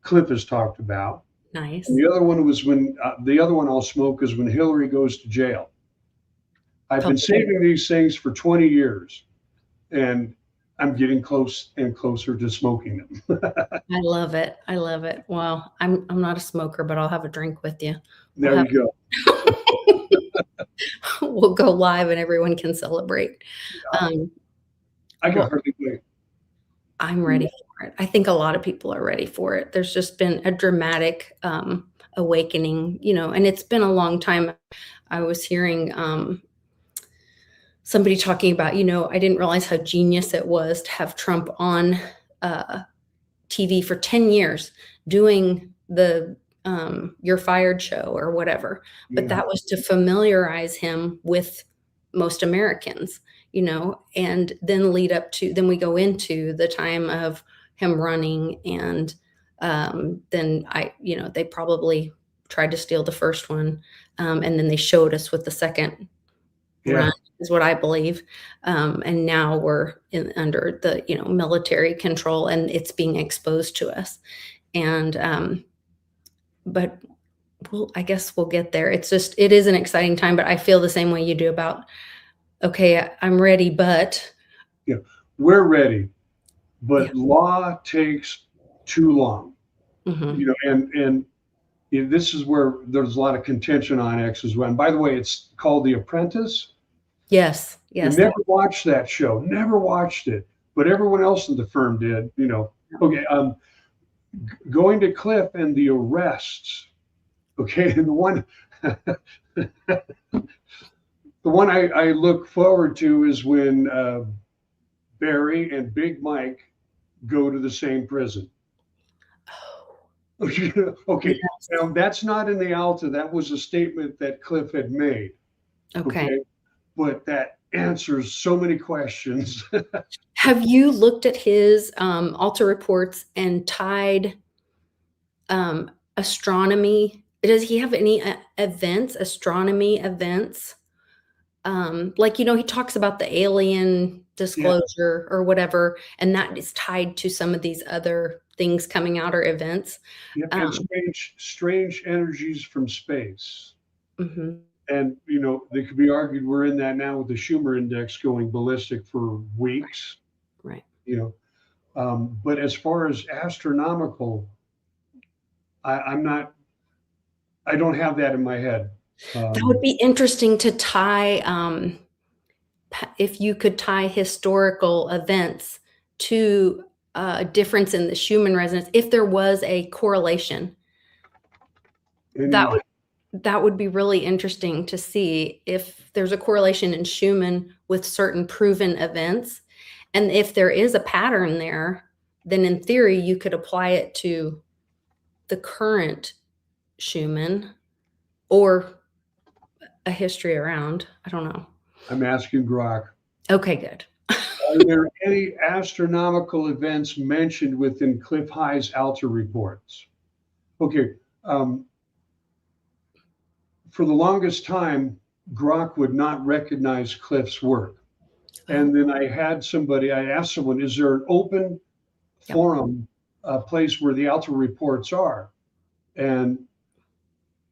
Cliff has talked about. Nice. And the other one was when the other one I'll smoke is when Hillary goes to jail. I've been saving these things for 20 years, and I'm getting close and closer to smoking them. I love it. I love it. Well, I'm not a smoker, but I'll have a drink with you. There you go. We'll go live and everyone can celebrate. I can hardly wait. I'm ready for it. I think a lot of people are ready for it. There's just been a dramatic awakening, you know, and it's been a long time. I was hearing somebody talking about, you know, I didn't realize how genius it was to have Trump on TV for 10 years doing the You're Fired show or whatever. But that was to familiarize him with most Americans, you know, and then lead up to, then we go into the time of him running. And then you know, they probably tried to steal the first one. And then they showed us with the second run, is what I believe. And now we're under the, you know, military control, and it's being exposed to us. And, but I guess we'll get there. It's just, it is an exciting time, but I feel the same way you do about, okay, I'm ready, but. Yeah, we're ready, but law takes too long. You know, and this is where there's a lot of contention on X as well. And by the way, it's called The Apprentice. Yes. I never watched that show, never watched it, but everyone else in the firm did, you know. Okay, going to Cliff and the arrests. Okay, and the one I look forward to is when Barry and Big Mike go to the same prison. Okay, now that's not in the Alta. That was a statement that Cliff had made. Okay. But that answers so many questions. Have you looked at his Alta reports and tied astronomy? Does he have any astronomy events? Like, you know, he talks about the alien disclosure or whatever, and that is tied to some of these other things coming out or events. And strange energies from space. And, you know, they could be argued we're in that now with the Schumer index going ballistic for weeks. Right. You know, but as far as astronomical, I don't have that in my head. That would be interesting to tie, if you could tie historical events to a difference in the Schumann resonance, if there was a correlation. That would be really interesting to see if there's a correlation in Schumann with certain proven events. And if there is a pattern there, then in theory, you could apply it to the current Schumann or a history around. I don't know. I'm asking Grok. Okay, good. Are there any astronomical events mentioned within Cliff High's Alta reports? Okay. For the longest time, Grok would not recognize Cliff's work. And then I asked someone, is there an open forum, place where the Alta reports are? And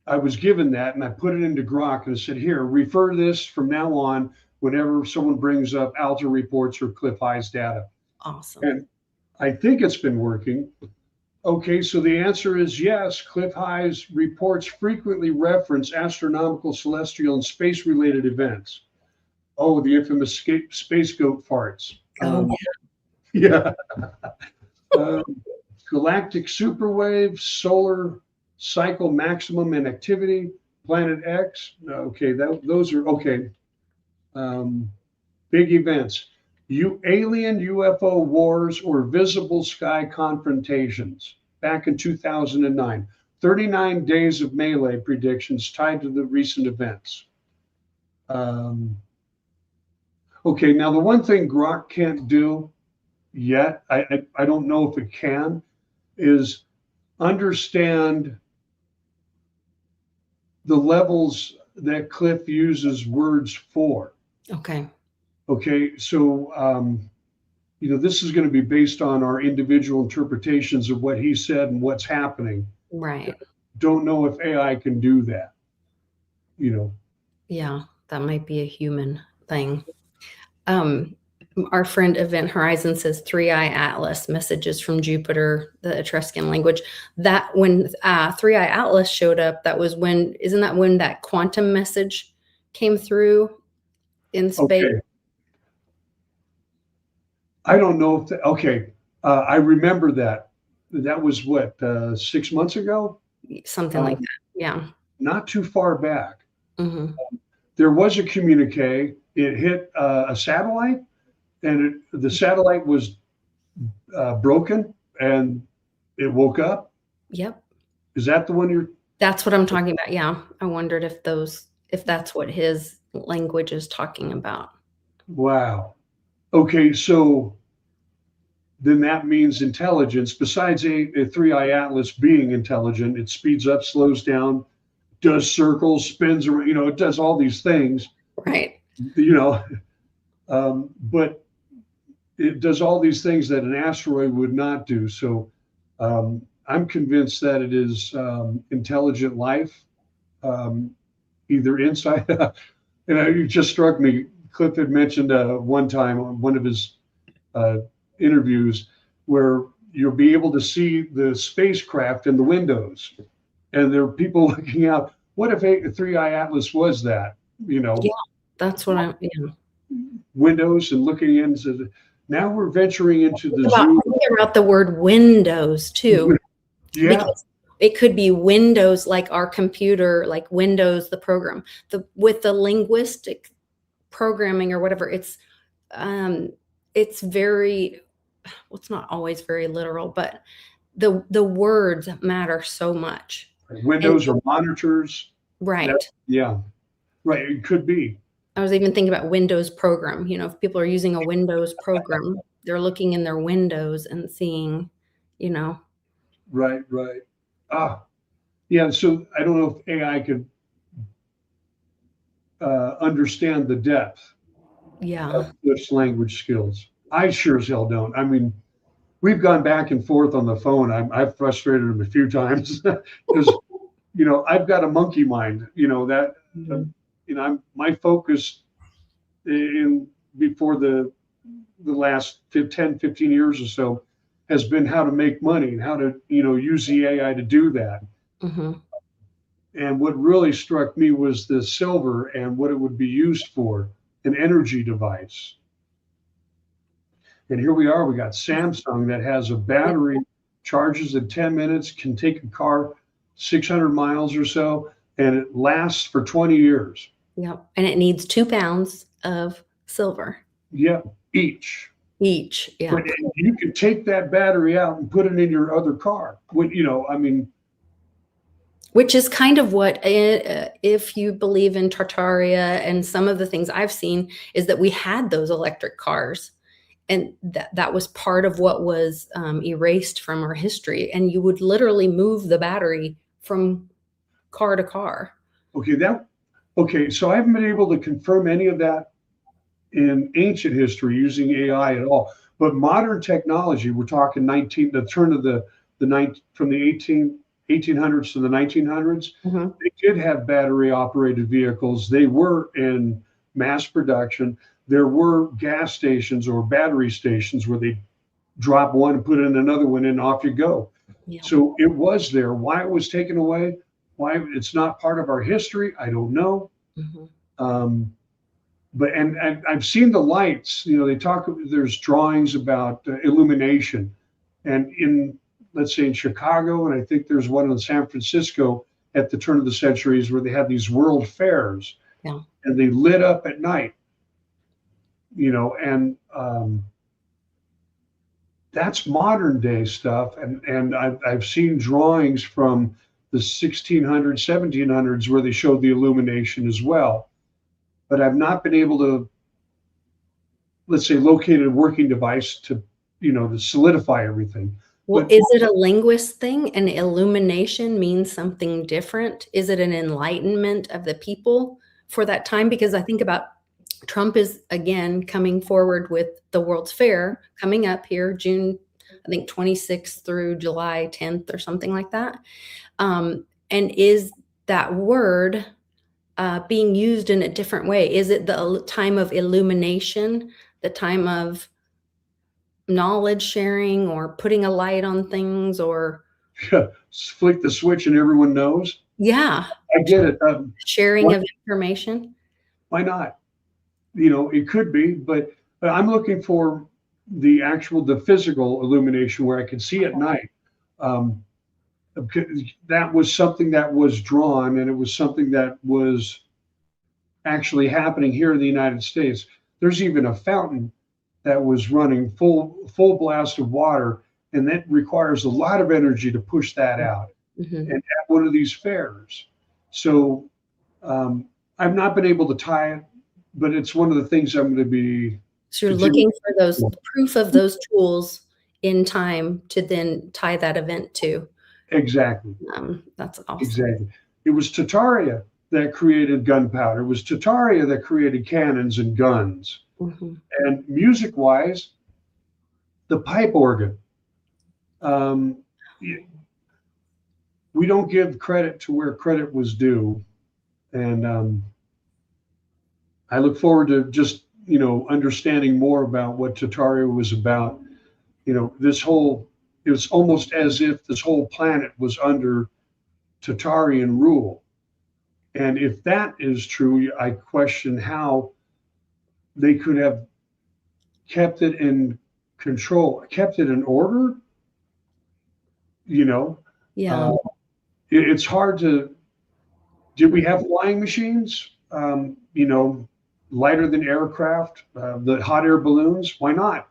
I was given that, and I put it into Grok and I said, here, refer this from now on whenever someone brings up Alta reports or Cliff High's data. Awesome. And I think it's been working. Okay, so the answer is yes. Cliff High's reports frequently reference astronomical, celestial, and space-related events. Oh, the infamous space goat farts. Galactic superwaves, solar cycle maximum and activity, planet X. Okay, those are okay. Big events. Alien UFO wars or visible sky confrontations back in 2009. 39 days of melee predictions tied to the recent events. Okay, now the one thing Grok can't do yet, I don't know if it can, is understand the levels that Cliff uses words for. Okay, so, you know, this is going to be based on our individual interpretations of what he said and what's happening. Right. don't know if AI can do that. Yeah, that might be a human thing. Our friend Event Horizon says 3i Atlas, messages from Jupiter, the Etruscan language. That when 3i Atlas showed up, that was when, isn't that when that quantum message came through in space? Okay. I don't know if, I remember that. That was what, 6 months ago? Something like that. Yeah. Not too far back. Mm-hmm. There was a communique. It hit a satellite, and the satellite was broken, and it woke up. Yep. Is that the one you're? That's what I'm talking about. Yeah. I wondered if that's what his language is talking about. Wow. Okay, so then that means intelligence. Besides a 3i Atlas being intelligent, it speeds up, slows down, does circles, spins around, it does all these things. Right. But it does all these things that an asteroid would not do. So I'm convinced that it is intelligent life, either inside. And it just struck me. Cliff had mentioned one time on one of his interviews where you'll be able to see the spacecraft in the windows, and there are people looking out. What if a 3i Atlas was that? Yeah, that's what I'm. Yeah. Windows and looking into. Now we're venturing into the zoo. About the word Windows too. Yeah. Because it could be Windows, like our computer, like Windows, the program, with the linguistic programming or whatever. It's very, well, it's not always very literal, but the words matter so much. Windows or monitors. Right. Yeah. Right. It could be. I was even thinking about Windows program. If people are using a Windows program, they're looking in their windows and seeing, Right. Yeah. So I don't know if AI could understand the depth of Cliff's language skills. I sure as hell don't. I mean, we've gone back and forth on the phone. I've frustrated him a few times because, I've got a monkey mind, that, my focus before the last 10, 15 years or so has been how to make money and how to, use the AI to do that. Mm-hmm. And what really struck me was the silver and what it would be used for, an energy device. And here we are, we got Samsung that has a battery, charges in 10 minutes, can take a car 600 miles or so, and it lasts for 20 years. Yep. And it needs 2 pounds of silver. Yeah, each. Yeah. But you could take that battery out and put it in your other car. Which is kind of what, if you believe in Tartaria and some of the things I've seen, is that we had those electric cars. And that was part of what was erased from our history. And you would literally move the battery from car to car. Okay, so I haven't been able to confirm any of that in ancient history using AI at all. But modern technology, we're talking the turn of from the 1800s to the 1900s, mm-hmm. They did have battery operated vehicles. They were in mass production. There were gas stations or battery stations where they drop one and put in another one and off you go. Yeah. So it was there. Why it was taken away, why it's not part of our history, I don't know. Mm-hmm. But I've seen the lights, there's drawings about illumination. And let's say in Chicago, and I think there's one in San Francisco at the turn of the centuries where they had these world fairs. Yeah. And they lit up at night. And that's modern day stuff. And I've seen drawings from the 1600s, 1700s where they showed the illumination as well. But I've not been able to, let's say, locate a working device to solidify everything. Well, is it a linguist thing? And illumination means something different? Is it an enlightenment of the people for that time? Because I think about Trump is again coming forward with the World's Fair coming up here, June, I think 26th through July 10th or something like that. And And is that word being used in a different way? Is it the time of illumination, the time of knowledge sharing, or putting a light on things, or Flick the switch and everyone knows? yeah, I get it. sharing of information? Why not? It could be, but I'm looking for the physical illumination where I can see at night. That was something that was drawn, and it was something that was actually happening here in the United States. There's even a fountain that was running full blast of water, and that requires a lot of energy to push that out. And at one of these fairs. So I've not been able to tie it, but it's one of the things I'm going to be. So you're looking for those proof of those tools in time to then tie that event to. Exactly. That's awesome. Exactly. It was Tartaria that created gunpowder. It was Tartaria that created cannons and guns. And music-wise, the pipe organ. We don't give credit to where credit was due. And I look forward to just, understanding more about what Tartaria was about. It was almost as if this whole planet was under Tartarian rule. And if that is true, I question how they could have kept it in control, kept it in order. Yeah. It's hard to. Did we have flying machines? Lighter than aircraft, the hot air balloons. Why not?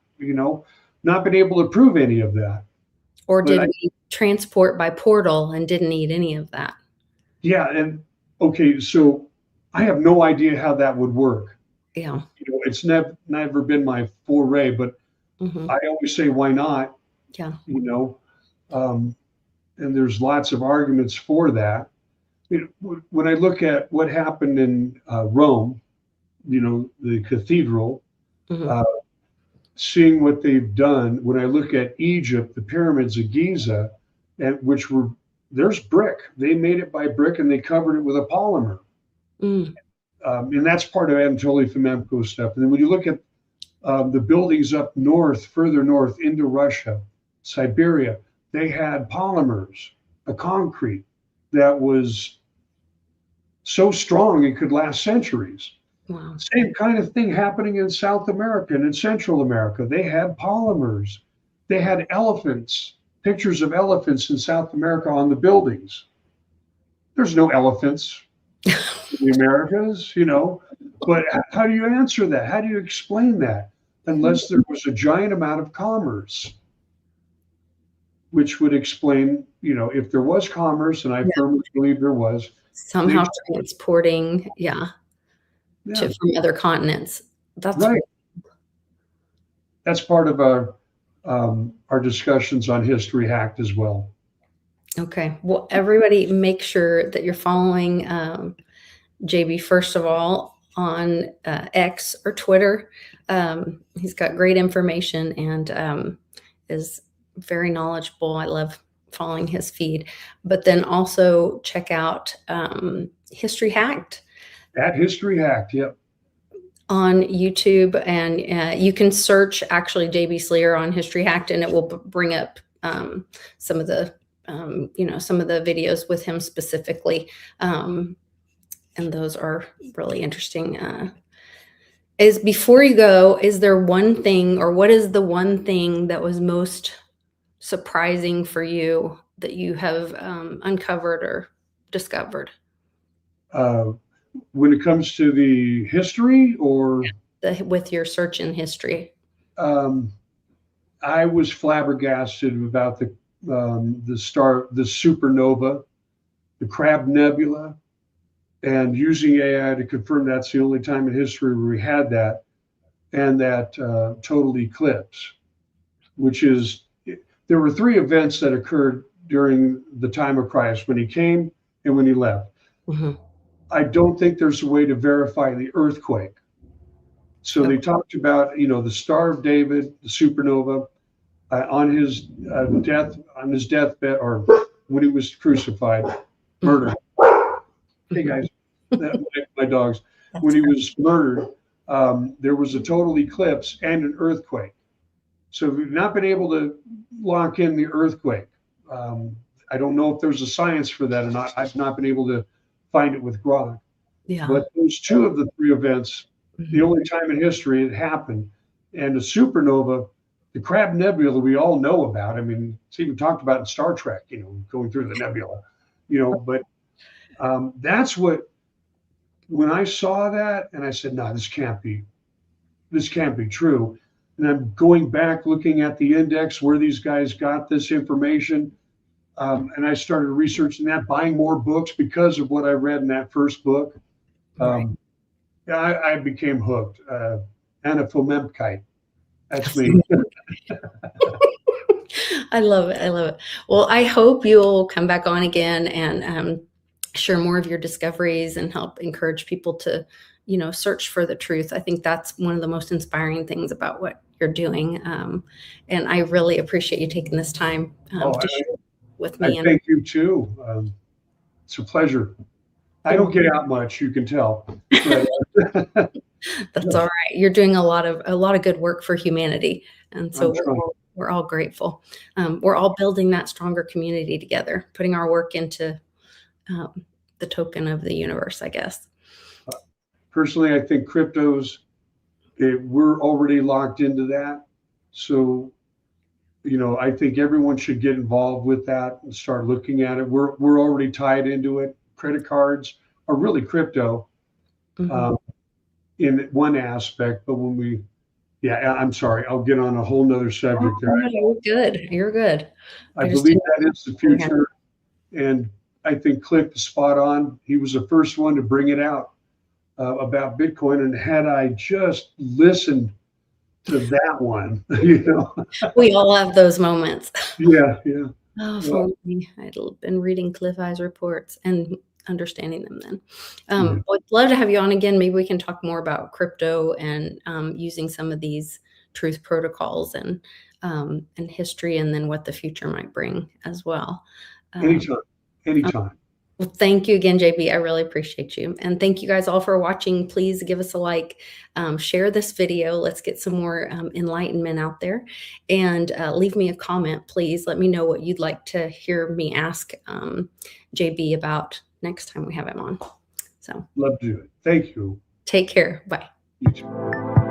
Not been able to prove any of that. Or did we transport by portal and didn't need any of that? Yeah, and okay, so I have no idea how that would work. Yeah. It's never been my foray, but I always say, why not? Yeah. And there's lots of arguments for that. When I look at what happened in Rome, the cathedral, seeing what they've done. When I look at Egypt, the pyramids of Giza, there's brick. They made it by brick and they covered it with a polymer. And that's part of Anatoly Fomenko's stuff. And then when you look at the buildings up north, further north into Russia, Siberia, they had polymers, a concrete that was so strong it could last centuries. Wow. Same kind of thing happening in South America and in Central America. They had polymers. They had elephants, pictures of elephants in South America on the buildings. There's no elephants in the Americas, But how do you answer that? How do you explain that? Unless there was a giant amount of commerce, which would explain, if there was commerce, and I firmly believe there was. Somehow transporting, from other continents. That's right. That's part of our discussions on History Hacked as well. Okay. Well, everybody make sure that you're following JB, first of all, on X or Twitter. He's got great information and is very knowledgeable. I love following his feed. But then also check out History Hacked. At History Hacked, yep. On YouTube, and you can search actually JB Slear on History Hacked, and it will bring up some of the some of the videos with him specifically, and those are really interesting. Before you go, is there one thing, or what is the one thing that was most surprising for you that you have uncovered or discovered? When it comes to the history, or with your search in history? I was flabbergasted about the supernova, the Crab Nebula, and using AI to confirm that's the only time in history where we had that, and that total eclipse, which is, there were three events that occurred during the time of Christ, when he came and when he left. I don't think there's a way to verify the earthquake. So they talked about, the Star of David, the supernova, on his deathbed, or when he was crucified. murdered. Hey guys, my dogs. When he was murdered, there was a total eclipse and an earthquake. So we've not been able to lock in the earthquake. I don't know if there's a science for that or not. I've not been able to find it with Grok. Yeah. But those two of the three events, the only time in history it happened. And the supernova, the Crab Nebula, we all know about. I mean, it's even talked about in Star Trek, going through the nebula, but that's what, when I saw that and I said, no, this can't be true. And I'm going back, looking at the index where these guys got this information. And I started researching that, buying more books because of what I read in that first book. Right. I became hooked. Anaphomemkite. That's me. I love it. I love it. Well, I hope you'll come back on again and share more of your discoveries and help encourage people to, search for the truth. I think that's one of the most inspiring things about what you're doing. And I really appreciate you taking this time to share with me. I thank you too. It's a pleasure. I don't get out much, you can tell. But, that's all right. You're doing a lot of good work for humanity, and so we're all grateful. We're all building that stronger community together, putting our work into the token of the universe, I guess. Personally, I think cryptos, we're already locked into that. So, I think everyone should get involved with that and start looking at it. We're already tied into it. Credit cards are really crypto in one aspect, but when I'm sorry, I'll get on a whole nother subject there. You're good. You're good. I believe that is the future. And I think Cliff is spot on. He was the first one to bring it out about Bitcoin. And had I just listened to that one, we all have those moments. Yeah. Oh, for me, I'd been reading Cliff Eye's reports and understanding them then. I'd love to have you on again. Maybe we can talk more about crypto and using some of these truth protocols and history, and then what the future might bring as well. Anytime. Well, thank you again, JB. I really appreciate you. And thank you guys all for watching. Please give us a like, share this video. Let's get some more enlightenment out there, and leave me a comment. Please let me know what you'd like to hear me ask JB about next time we have him on. So love to do it. Thank you. Take care. Bye. You too.